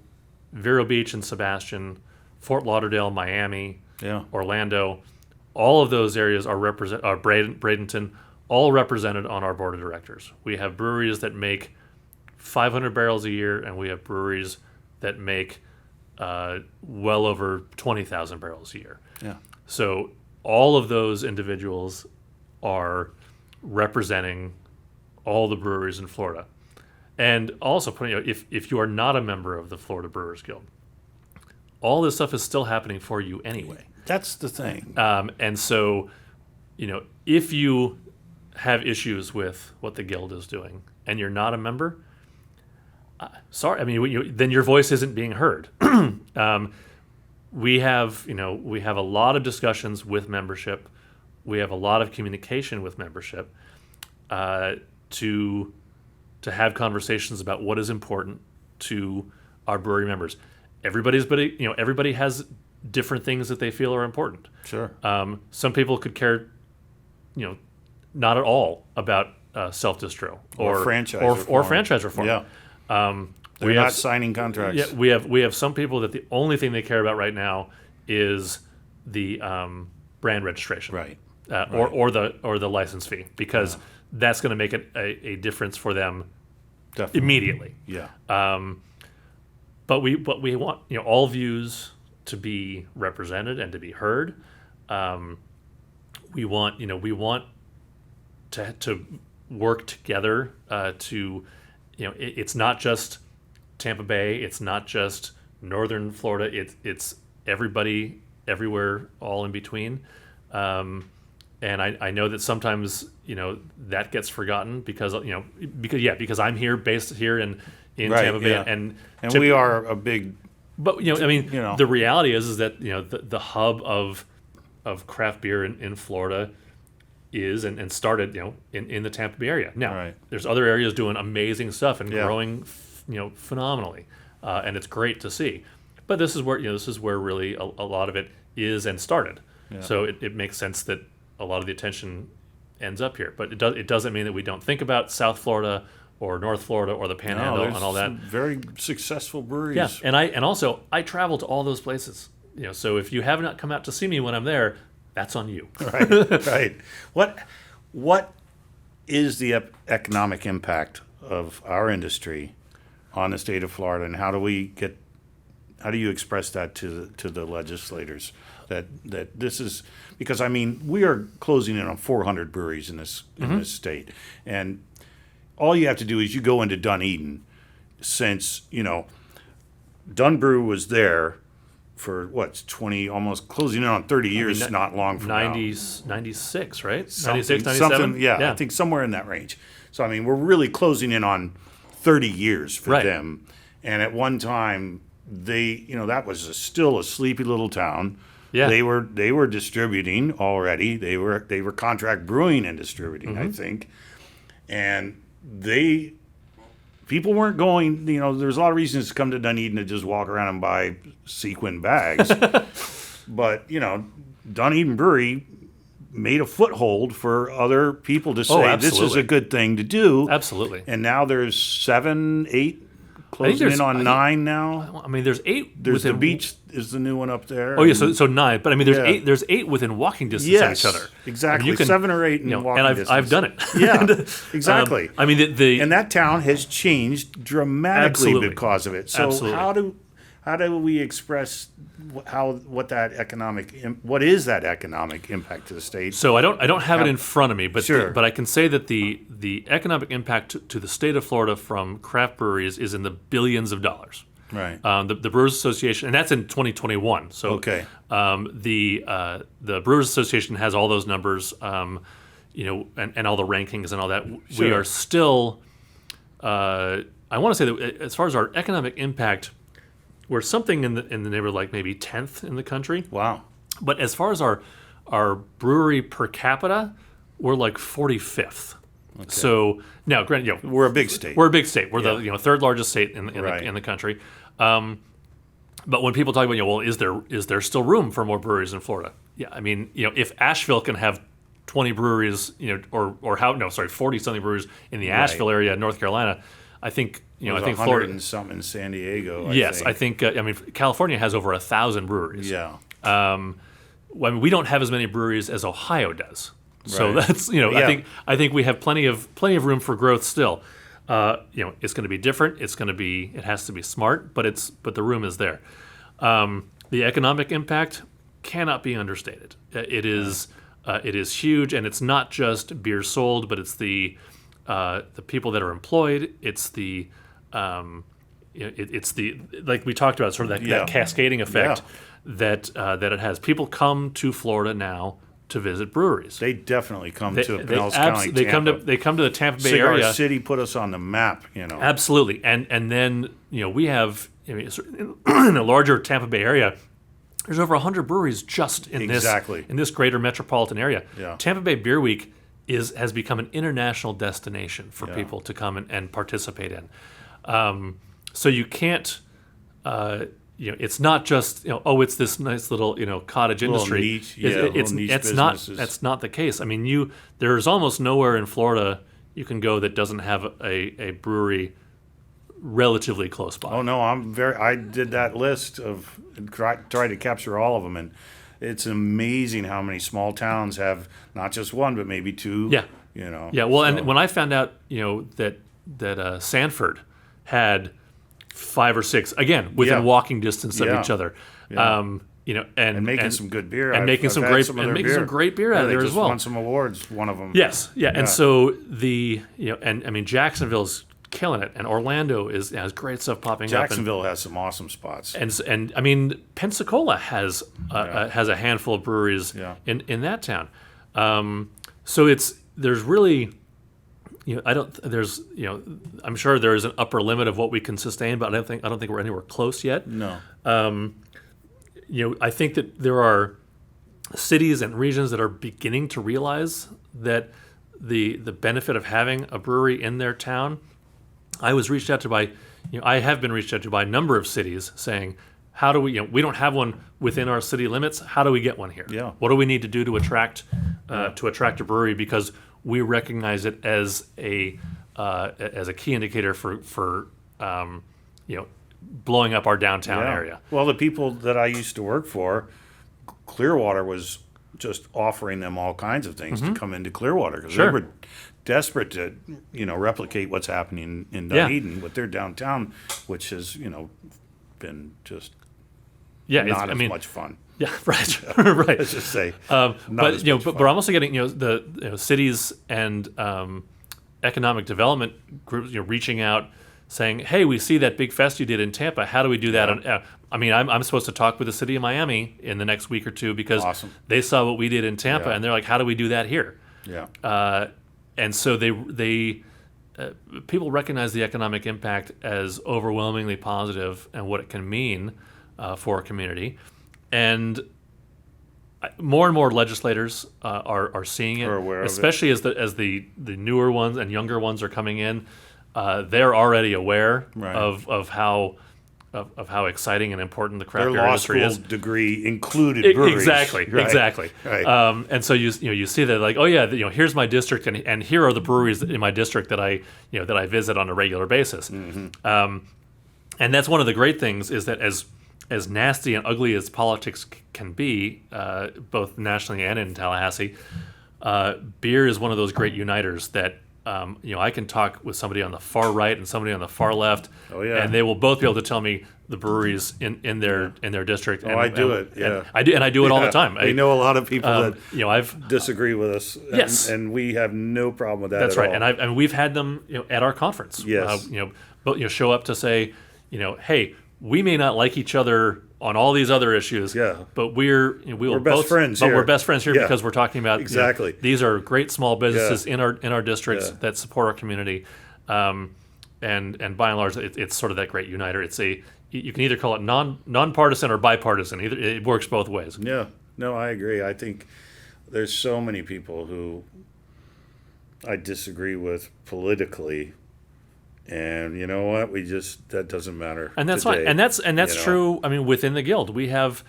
Vero Beach and Sebastian, Fort Lauderdale, Miami, Orlando. All of those areas are Bradenton, all represented on our board of directors. We have breweries that make 500 barrels a year, and we have breweries that make well over 20,000 barrels a year. Yeah. So all of those individuals are representing all the breweries in Florida. And also, if you are not a member of the Florida Brewers Guild, all this stuff is still happening for you anyway. That's the thing. And so, if you have issues with what the Guild is doing and you're not a member, sorry, then your voice isn't being heard. We have a lot of discussions with membership. We have a lot of communication with membership to have conversations about what is important to our brewery members. Everybody has different things that they feel are important. Sure. Some people could care, not at all about self distro Or franchise or reform. franchise reform. Yeah. They're We not have- signing contracts. Yeah, we have some people that the only thing they care about right now is the brand registration, Right. or the license fee, because that's going to make it a difference for them Definitely. immediately. Yeah. But we want all views to be represented and to be heard. We want to work together to it's not just Tampa Bay, it's not just Northern Florida, it's everybody everywhere, all in between. And I know that sometimes that gets forgotten because I'm here, based here in Right, Tampa Bay, yeah. and we are a big. but the reality is that the hub of craft beer in Florida is and started in the Tampa Bay area. Now Right. there's other areas doing amazing stuff and Yeah. growing phenomenally, and it's great to see. But this is where really a lot of it is and started. Yeah. So it makes sense that a lot of the attention ends up here. But it doesn't mean that we don't think about South Florida or North Florida or the Panhandle there's and all that. some very successful breweries. Yeah, and also I travel to all those places. So if you have not come out to see me when I'm there, that's on you. Right. Right. What is the economic impact of our industry on the state of Florida, and how do you express that to the legislators that this is, because we are closing in on 400 breweries in this state, and all you have to do is you go into Dunedin, since Dunbrew was there for 20, almost closing in on 30 years, not long from 96, right? now. 96, 97? Something, yeah, I think somewhere in that range. So we're really closing in on 30 years for Right. them. And at one time, they, that was still a sleepy little town. Yeah. They were distributing already. They were contract brewing and distributing, Mm-hmm. I think. And people weren't going, there's a lot of reasons to come to Dunedin to just walk around and buy sequin bags. But, Dunedin Brewery made a foothold for other people to say this is absolutely. a good thing to do. Absolutely. And now there's 7, 8, closing in on 9 now. There's 8. There's the within, beach is the new one up there. Oh yeah, so 9. But there's Yeah. 8. There's 8 within walking distance Yes, of each other. exactly. You can, 7 or 8 in walking and distance. I've done it. Yeah, And, exactly. the And that town has changed dramatically Absolutely. because of it. So Absolutely. how do we express what is that economic impact to the state? So I don't have it in front of me, but Sure. but I can say that the economic impact to the state of Florida from craft breweries is in the billions of dollars. Right. The Brewers Association, and that's in 2021. So Okay. The Brewers Association has all those numbers, and all the rankings and all that. We Sure. are still, I want to say that as far as our economic impact, we're something in the neighborhood like maybe 10th in the country. Wow. But as far as our brewery per capita, we're like 45th. Okay. So now, granted, We're a big state. we're a big state. We're Yeah. the third largest state in Right. the country. But when people talk about is there still room for more breweries in Florida? Yeah, if Asheville can have 20 breweries, 40 something breweries in the Asheville area, North Carolina, I think I think 100 Florida and something in San Diego. I think California has over 1,000 breweries. Yeah. We don't have as many breweries as Ohio does. So Right. that's Yeah. I think we have plenty of room for growth still. It's going to be different. It has to be smart, but the room is there. The economic impact cannot be understated. It is huge, and it's not just beer sold, but it's the people that are employed. It's the it's the, like we talked about, sort of that cascading effect that it has. People come to Florida now to visit breweries. They definitely come to Pinellas County, They Tampa. come to the Tampa Bay Cigar area. City put us on the map, Absolutely, and then we have in the larger Tampa Bay area. There's over 100 breweries just in this greater metropolitan area. Yeah. Tampa Bay Beer Week has become an international destination for people to come and participate in. So you can't. It's not just it's this nice little cottage industry. Niche, niche it's businesses. not. That's not the case. There's almost nowhere in Florida you can go that doesn't have a brewery relatively close by. Oh no, I did that list of tried to capture all of them, and it's amazing how many small towns have not just one but maybe two. Yeah. You know. Yeah. Well, and when I found out, that Sanford had 5 or 6 again within walking distance of each other. Yeah. And making some good beer, and making some great beer out of there as well. They just won some awards. One of them. Yes, yeah, and so and I mean Jacksonville's killing it, and Orlando has great stuff popping up. Jacksonville has some awesome spots, and I mean Pensacola has a handful of breweries in that town. So there's really. I'm sure there is an upper limit of what we can sustain, but I don't think we're anywhere close yet. No. I think that there are cities and regions that are beginning to realize that the benefit of having a brewery in their town. I have been reached out to by a number of cities saying, how do we, we don't have one within our city limits. How do we get one here? Yeah. What do we need to do to attract a brewery? Because we recognize it as a key indicator for blowing up our downtown area. Well, the people that I used to work for, Clearwater was just offering them all kinds of things to come into Clearwater because they were desperate to replicate what's happening in Dunedin with their downtown, which has been just not as much fun. Yeah, right, right. Let's just say, but I'm also getting the cities and economic development groups reaching out, saying, "Hey, we see that big fest you did in Tampa. How do we do that?" I mean, I'm supposed to talk with the city of Miami in the next week or two because they saw what we did in Tampa, and they're like, "How do we do that here?" Yeah. And so people recognize the economic impact as overwhelmingly positive and what it can mean for a community. And more and more legislators are seeing it, especially as the newer ones and younger ones are coming in. They're already aware of how exciting and important the craft beer industry is. Their law school degree included breweries. Exactly. Right. And so you see that like, oh yeah, here's my district, and here are the breweries in my district that I visit on a regular basis. Mm-hmm. And that's one of the great things is that as nasty and ugly as politics can be, both nationally and in Tallahassee, beer is one of those great uniters that I can talk with somebody on the far right and somebody on the far left, and they will both be able to tell me the breweries in their district. I do it. And I do it all the time. I know a lot of people that I've disagree with us, and we have no problem with that. That's at right, all. and we've had them at our conference. Yes, show up to say, hey, we may not like each other on all these other issues, but we're best friends here. But we're best friends here because we're talking about these are great small businesses in our districts that support our community, and by and large, it's sort of that great uniter. You can either call it nonpartisan or bipartisan. It works both ways. Yeah, no, I agree. I think there's so many people who I disagree with politically. And you know what? That doesn't matter. And that's today, fine. And that's true. I mean, within the guild, we have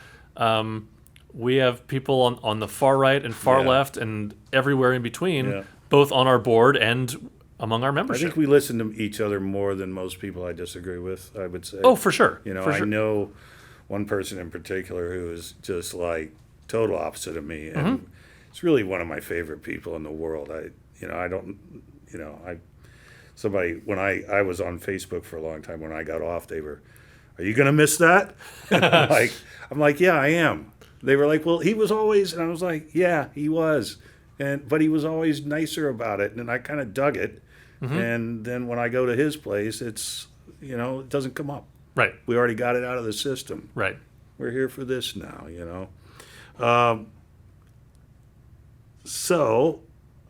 people on the far right and far left and everywhere in between, both on our board and among our membership. I think we listen to each other more than most people I disagree with, I would say. Oh, for sure. I know one person in particular who is just like total opposite of me, and it's really one of my favorite people in the world. When I was on Facebook for a long time, when I got off, they were, "Are you going to miss that?" I'm like, "Yeah, I am." They were like, "Well, he was always," and I was like, "Yeah, he was," but he was always nicer about it, and I kind of dug it. Mm-hmm. And then when I go to his place, it's it doesn't come up. Right. We already got it out of the system. Right. We're here for this now. So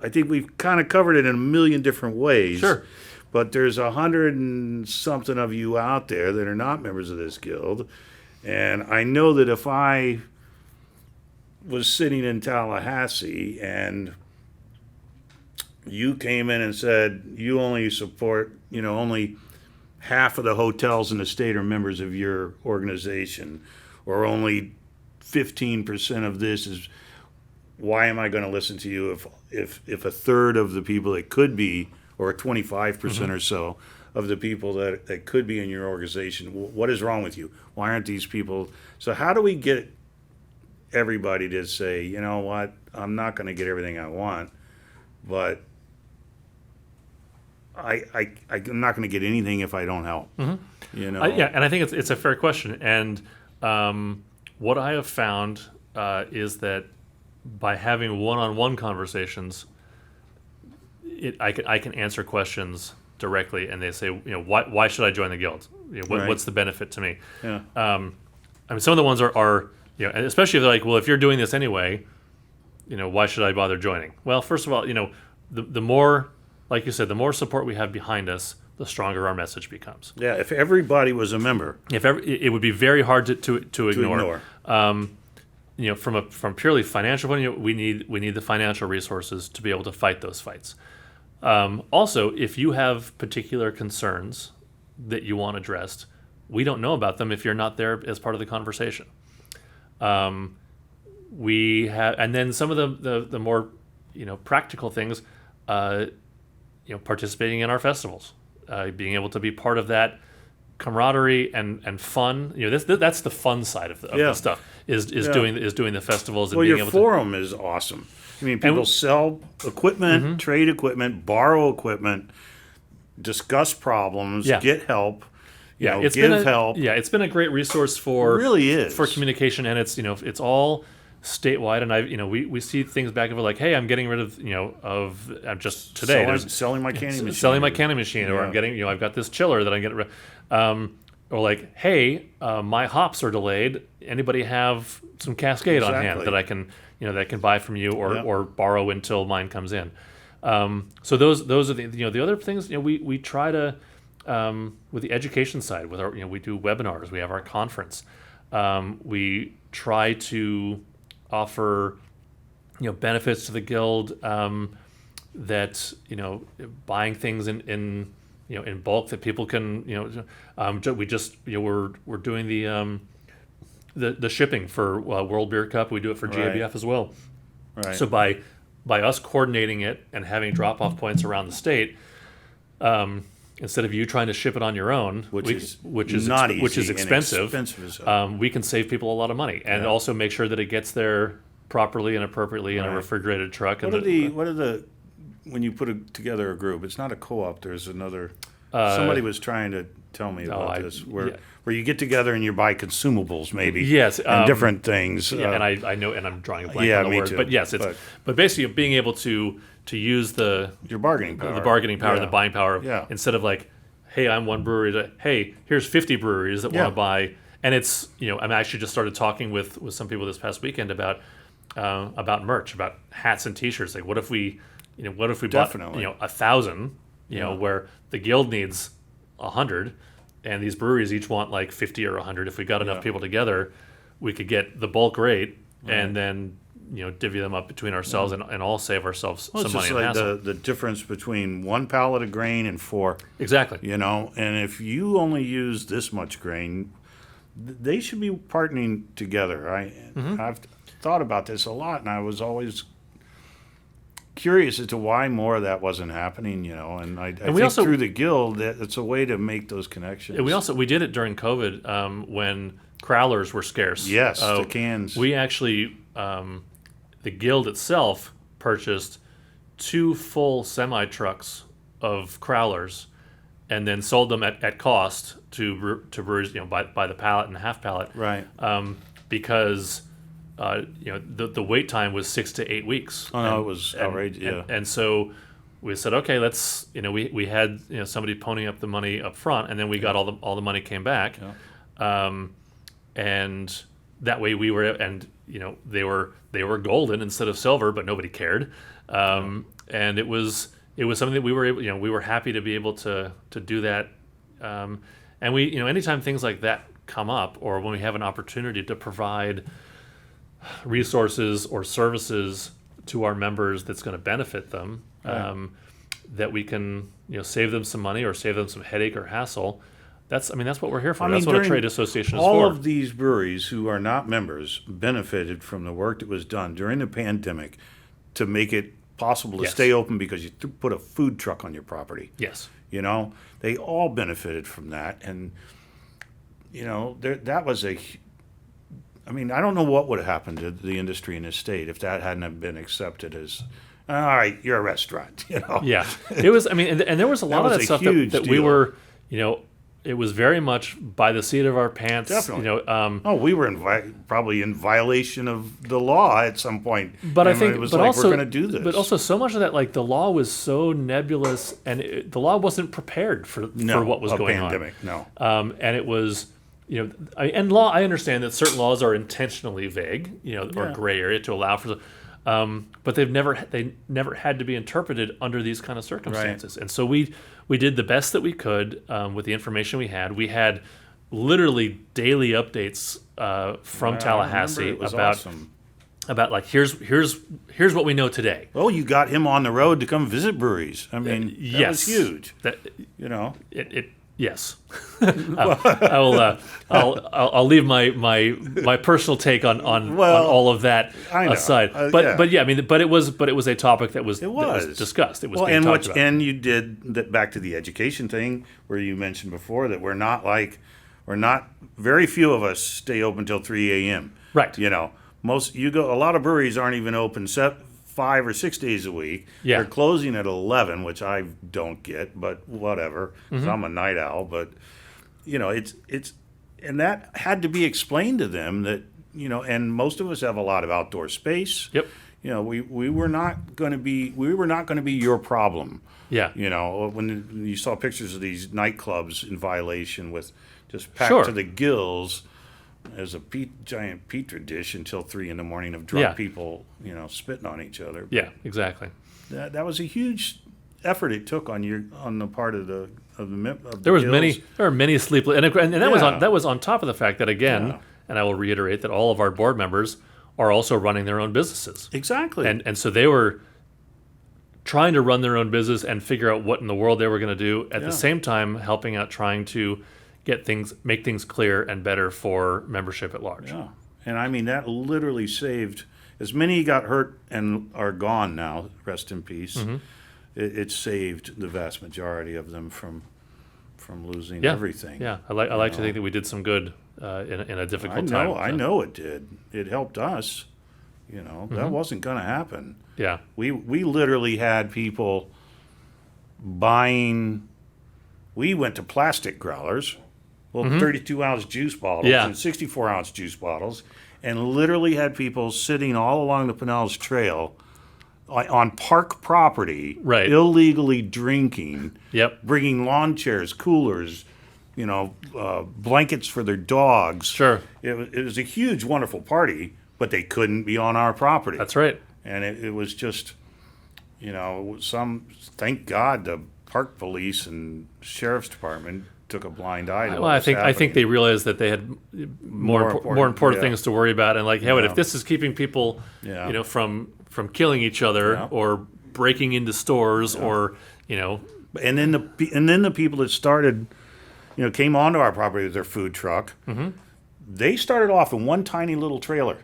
I think we've kind of covered it in a million different ways. Sure. But there's 100 and something of you out there that are not members of this guild. And I know that if I was sitting in Tallahassee and you came in and said you only support, only half of the hotels in the state are members of your organization, or only 15% of this is, why am I going to listen to you if a third of the people that could be or 25% or so of the people that could be in your organization. What is wrong with you? Why aren't these people? So how do we get everybody to say, you know what, I'm not going to get everything I want, but I'm not going to get anything if I don't help. You know? Yeah, and I think it's a fair question. And what I have found is that by having one-on-one conversations, I can answer questions directly, and they say, you know, why should I join the guild? You know, what's the benefit to me? Yeah. I mean, some of the ones are you know, and especially if they're like, well, if you're doing this anyway, you know, why should I bother joining? Well, first of all, you know, the more, like you said, the more support we have behind us, the stronger our message becomes. Yeah, if everybody was a member. It would be very hard to ignore. You know, from purely financial point of view, we need the financial resources to be able to fight those fights. Also, if you have particular concerns that you want addressed, we don't know about them if you're not there as part of the conversation. We have, and then some of the more, you know, practical things, you know, participating in our festivals, being able to be part of that camaraderie and fun. You know, that's the fun side of the stuff is doing the festivals and being your able forum is awesome. I mean, people sell equipment, trade equipment, borrow equipment, discuss problems, get help. You know, give help. Yeah, it's been a great resource for it really is for communication, and it's, you know, it's all statewide, and you know, we see things back of it like, hey, I'm getting rid of, you know, I'm just today selling my canning machine, or I'm getting, you know, I've got this chiller that I'm getting rid of, or like, hey, my hops are delayed. Anybody have some Cascade on hand that I can, you know, that I can buy from you or borrow until mine comes in. So those are the, you know, the other things, you know, we try to, with the education side, with our, you know, we do webinars, we have our conference, we try to offer, you know, benefits to the guild, that, you know, buying things in you know, in bulk that people can, you know, we just, you know, we're doing the shipping for World Beer Cup. We do it for GABF as well. Right. So by us coordinating it and having drop-off points around the state, instead of you trying to ship it on your own, which is expensive, we can save people a lot of money and also make sure that it gets there properly and appropriately in a refrigerated truck. What are the when you put together a group? It's not a co-op. There's another. Somebody was trying to tell me about this, where you get together and you buy consumables, maybe. Yes, and different things. Yeah, and I know, and I'm drawing a blank on the word, too. but yes, but basically being able to use your bargaining power, and the buying power, instead of like, hey, I'm one brewery. Hey, here's 50 breweries that want to buy, and it's, you know, I'm actually just started talking with some people this past weekend about merch, about hats and T-shirts. Like, what if we bought, you know, 1,000, you know, where the guild needs 100, and these breweries each want like 50 or 100. If we got enough people together, we could get the bulk rate and then, you know, divvy them up between ourselves and all save ourselves some money and hassle. It's just like the difference between 1 pallet of grain and 4. Exactly. You know, and if you only use this much grain, they should be partnering together. I've thought about this a lot, and I was always curious as to why more of that wasn't happening, you know, and I think also, through the guild, that it's a way to make those connections. We did it during COVID when crowlers were scarce. Yes, the cans. We actually, the guild itself purchased 2 full semi-trucks of crowlers and then sold them at cost to brewers, you know, by the pallet and half pallet. Right. Because you know, the wait time was 6 to 8 weeks. Oh, no, it was outrageous. And so we said, okay, let's, you know, we had, you know, somebody ponying up the money up front, and then we got all the money came back, and that way we were, and you know, they were golden instead of silver, but nobody cared, and it was something that we were able, you know, we were happy to be able to do that, and we, you know, anytime things like that come up, or when we have an opportunity to provide resources or services to our members that's going to benefit them, that we can, you know, save them some money or save them some headache or hassle. That's what we're here for. That's what a trade association is for. All of these breweries who are not members benefited from the work that was done during the pandemic to make it possible to Yes. stay open because you put a food truck on your property. Yes. You know, they all benefited from that, and that was I mean, I don't know what would have happened to the industry in this state if that hadn't have been accepted as, all right, you're a restaurant. Yeah, it was. I mean, and there was a lot of was that a stuff huge that we deal. were, it was very much by the seat of our pants. Definitely. We were probably in violation of the law at some point. But And I think, it was but like, also, we're going to do this. But also, so much of that, like the law was so nebulous, and the law wasn't prepared for what was going pandemic, no. on. And it was, and law. I understand that certain laws are intentionally vague, or gray area to allow for. But they never had to be interpreted under these kind of circumstances. Right. And so we did the best that we could with the information we had. We had literally daily updates from Tallahassee about like here's what we know today. Well, you got him on the road to come visit breweries. I mean, that yes, was huge. Yes. I'll leave my personal take on all of that aside. But yeah, I mean, but it was a topic that was discussed. It was being talked about. And you did that back to the education thing where you mentioned before that we're not very few of us stay open till 3 a.m. Right. A lot of breweries aren't even open 5 or 6 days a week. Yeah. They're closing at 11, which I don't get, but whatever. 'Cause I'm a night owl, but it's and that had to be explained to them that and most of us have a lot of outdoor space. Yep. We were not going to be your problem. Yeah. When you saw pictures of these nightclubs in violation with just packed to the gills as a giant petri dish until 3 a.m. of drunk people, spitting on each other. Yeah, exactly. That was a huge effort it took on the part of the there guilds. There are many sleepless, and that was on top of the fact that again, and I will reiterate that all of our board members are also running their own businesses. Exactly. And so they were trying to run their own business and figure out what in the world they were going to do at the same time helping out trying to make things clear and better for membership at large. Yeah. And I mean that literally saved as many got hurt and are gone now, rest in peace. Mm-hmm. It saved the vast majority of them from losing everything. Yeah. I like to think that we did some good in a difficult time. I know it did. It helped us. That wasn't going to happen. Yeah. We literally had people buying. We went to plastic growlers, 32-ounce juice bottles and 64-ounce juice bottles, and literally had people sitting all along the Pinellas Trail on park property, illegally drinking, bringing lawn chairs, coolers, blankets for their dogs. Sure. It was a huge, wonderful party, but they couldn't be on our property. That's right. And it was just, thank God the park police and sheriff's department took a blind eye to well, what was happening. I think they realized that they had more important things to worry about, and if this is keeping people, from killing each other or breaking into stores or and then the people that started, came onto our property with their food truck, they started off in one tiny little trailer,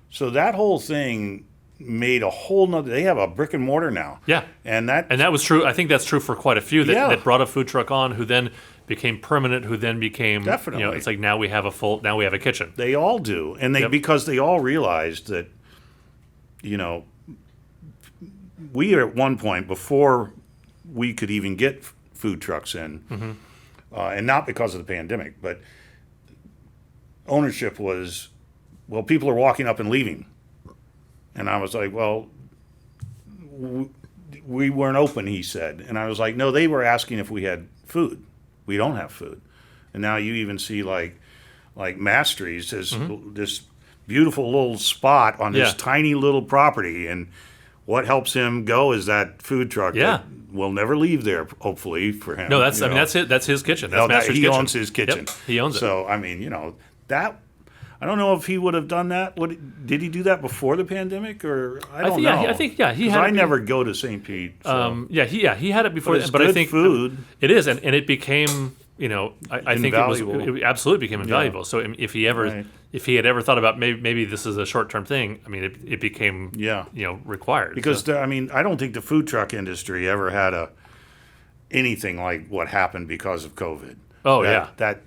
so that whole thing made a whole nother. They have a brick and mortar now. Yeah, and that was true. I think that's true for quite a few that brought a food truck on, who then became permanent, who then became definitely. It's like now we have a kitchen. They all do, and because they all realized that, we at one point before we could even get food trucks in, and not because of the pandemic, but ownership was, people are walking up and leaving. And I was like, we weren't open, he said. And I was like, no, they were asking if we had food. We don't have food. And now you even see like Mastery's as this beautiful little spot on this tiny little property. And what helps him go is that food truck that will never leave there, hopefully, for him. No, that's it. That's his kitchen. That's Mastery's kitchen. He owns his kitchen. Yep, he owns it. So, I mean, that... I don't know if he would have done that. Did he do that before the pandemic, or I don't know? I think he had. I never go to St. Pete. So. He had it before, but it's good I think food. It is, and it became, I think it absolutely became invaluable. So if he ever if he had ever thought about maybe this is a short-term thing, I mean, it became required. Because I mean, I don't think the food truck industry ever had anything like what happened because of COVID. Oh, that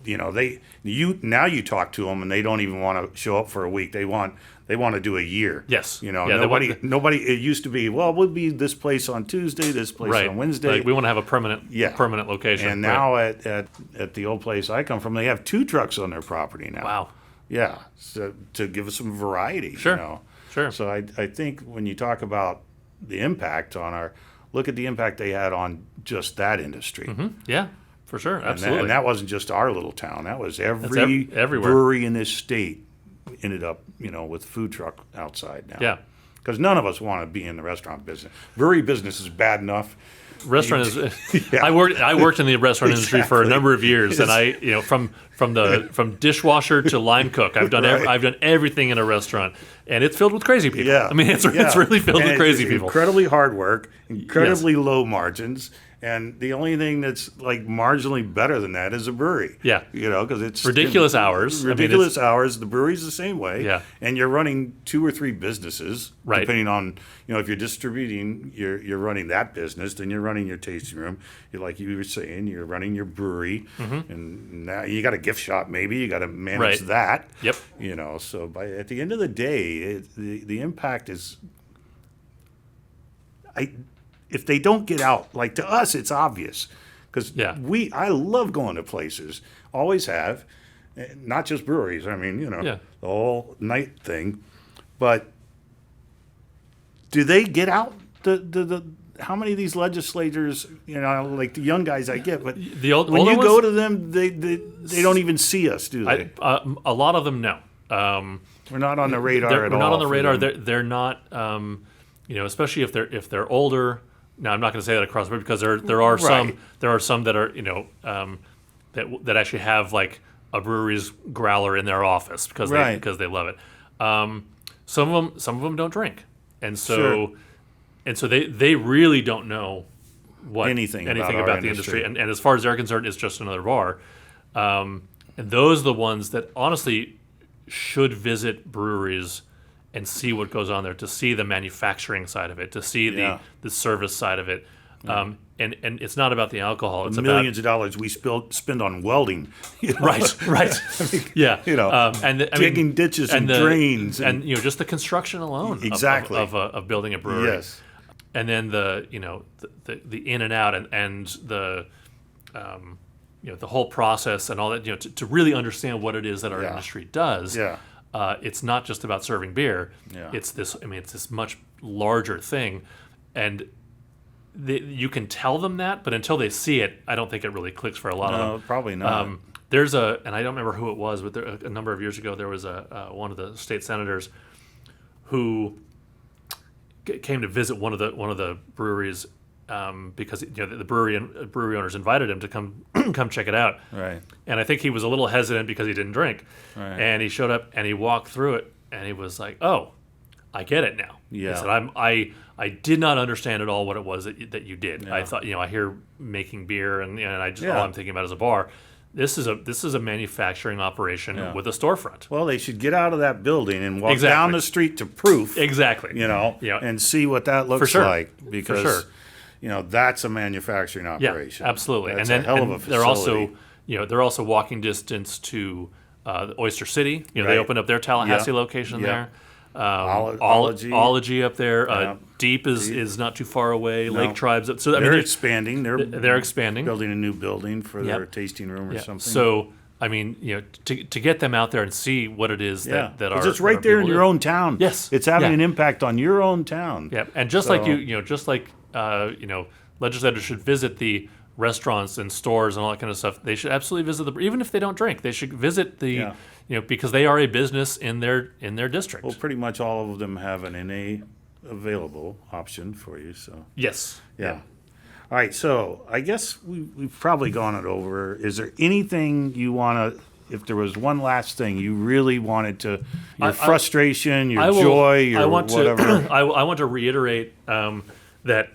now you talk to them and they don't even want to show up for a week. They want to do a year. Yes. Nobody. It used to be, well, we'll be this place on Tuesday, this place on Wednesday. Like we want to have a permanent location. And now at the old place I come from, they have 2 trucks on their property now. Wow. Yeah, so to give us some variety. Sure. Sure. So I think when you talk about the impact on look at the impact they had on just that industry. Mm-hmm. Yeah, for sure. Absolutely. And that wasn't just our little town. That was everywhere. Brewery in this state ended up, with food truck outside now. Yeah. Because none of us want to be in the restaurant business. Brewery business is bad enough. Restaurant is. Yeah. I worked in the restaurant industry for a number of years, and I, from dishwasher to line cook, I've done I've done everything in a restaurant, and it's filled with crazy people. Yeah. I mean, it's really filled with crazy people. Incredibly hard work, incredibly low margins. And the only thing that's like marginally better than that is a brewery. Yeah. Because it's ridiculous hours. Ridiculous hours. The brewery's the same way. Yeah. And you're running 2 or 3 businesses, right. Depending on, if you're distributing, you're running that business, then you're running your tasting room. Like you were saying, you're running your brewery, mm-hmm. and now you got a gift shop. Maybe you got to manage that. Yep. So at the end of the day, the impact is. If they don't get out, like to us, it's obvious because I love going to places, always have, not just breweries. I mean, the whole night thing. But do they get out? How many of these legislators, like the young guys I get, but when you go to them, they don't even see us, do they? A lot of them, no. We're not on the radar at all. We're not on the radar. They're not, especially if they're older. Now, I'm not going to say that across the board because there are some that are that actually have like a brewery's growler in their office because they love it. Some of them don't drink, and so they really don't know anything about the industry. And as far as they're concerned, it's just another bar. And those are the ones that honestly should visit breweries and see what goes on there, to see the manufacturing side of it, to see the service side of it. And it's not about the alcohol. It's the millions of dollars we spend on welding. Right. And digging ditches and drains. And just the construction alone of building a brewery. Yes. And then the in and out and the the whole process and all that, to really understand what it is that our industry does. Yeah. It's not just about serving beer. Yeah. It's this much larger thing, and you can tell them that, but until they see it, I don't think it really clicks for a lot of them. No, probably not. And I don't remember who it was, but a number of years ago, there was one of the state senators who came to visit one of the breweries because the brewery owners invited him to come check it out. Right. And I think he was a little hesitant because he didn't drink. Right. And he showed up and he walked through it and he was like, "Oh, I get it now." Yeah. He said, I did not understand at all what it was that you did. Yeah. I thought, I hear making beer and I just all I'm thinking about is a bar. This is a manufacturing operation with a storefront. Well, they should get out of that building and walk down the street to Proof. Exactly. And see what that looks like, because that's a manufacturing operation. Yeah, absolutely. That's and then a hell of a facility. They're also walking distance to Oyster City. They opened up their Tallahassee location there. Ology up there. Deep is not too far away. No. Lake Tribes. So they're expanding. They're expanding. Building a new building for their tasting room or something. So to get them out there and see what it is that are. It's right there in your own town. Yes, it's having an impact on your own town. Yeah, and just like legislators should visit the restaurants and stores and all that kind of stuff. They should absolutely visit even if they don't drink. They should visit because they are a business in their district. Well, pretty much all of them have an NA available option for you. So yes, yeah. All right, so I guess we've probably gone it over. Is there anything you want to? If there was one last thing you really wanted to, frustration, your joy, whatever. I want to reiterate that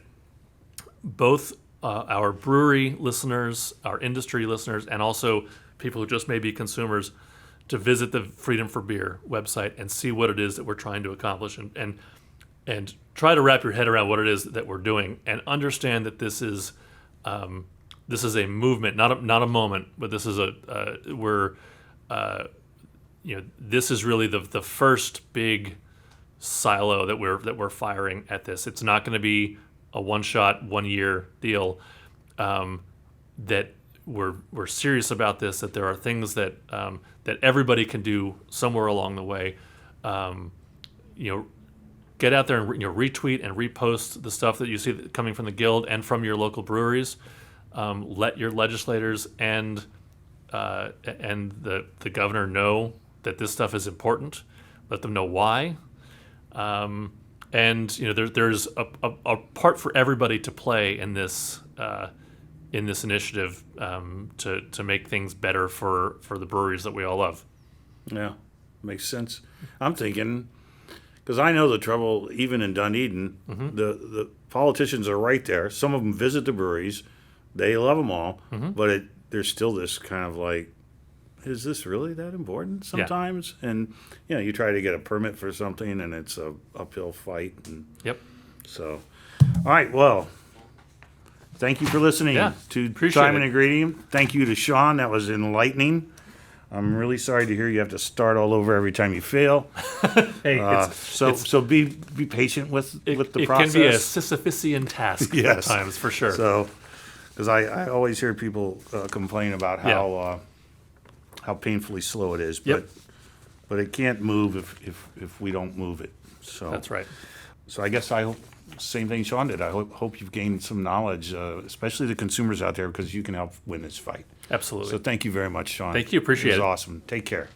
both our brewery listeners, our industry listeners, and also people who just may be consumers, to visit the Freedom for Beer website and see what it is that we're trying to accomplish, and try to wrap your head around what it is that we're doing, and understand that this is a movement, not a moment, but this is this is really the first big silo that we're firing at this. It's not going to be a one-shot, one-year deal. That we're serious about this. That there are things that everybody can do somewhere along the way. Get out there and retweet and repost the stuff that you see coming from the guild and from your local breweries. Let your legislators and the governor know that this stuff is important. Let them know why. There's a part for everybody to play in this initiative to make things better for the breweries that we all love. Yeah, makes sense. I'm thinking, because I know the trouble, even in Dunedin, the politicians are right there. Some of them visit the breweries. They love them all, but there's still this kind of like, is this really that important sometimes? Yeah. And, you try to get a permit for something, and it's a uphill fight. And yep. So, all right, well, thank you for listening to Time and Ingredient. Thank you to Sean. That was enlightening. I'm really sorry to hear you have to start all over every time you fail. Hey, so be patient with the process. It can be a Sisyphusian task at times, for sure. So, because I always hear people complain about how painfully slow it is, but it can't move if we don't move it. So that's right. So I guess I hope same thing Sean did. I hope you've gained some knowledge, especially the consumers out there, because you can help win this fight. Absolutely. So thank you very much, Sean. Thank you. Appreciate it. It was awesome. Take care.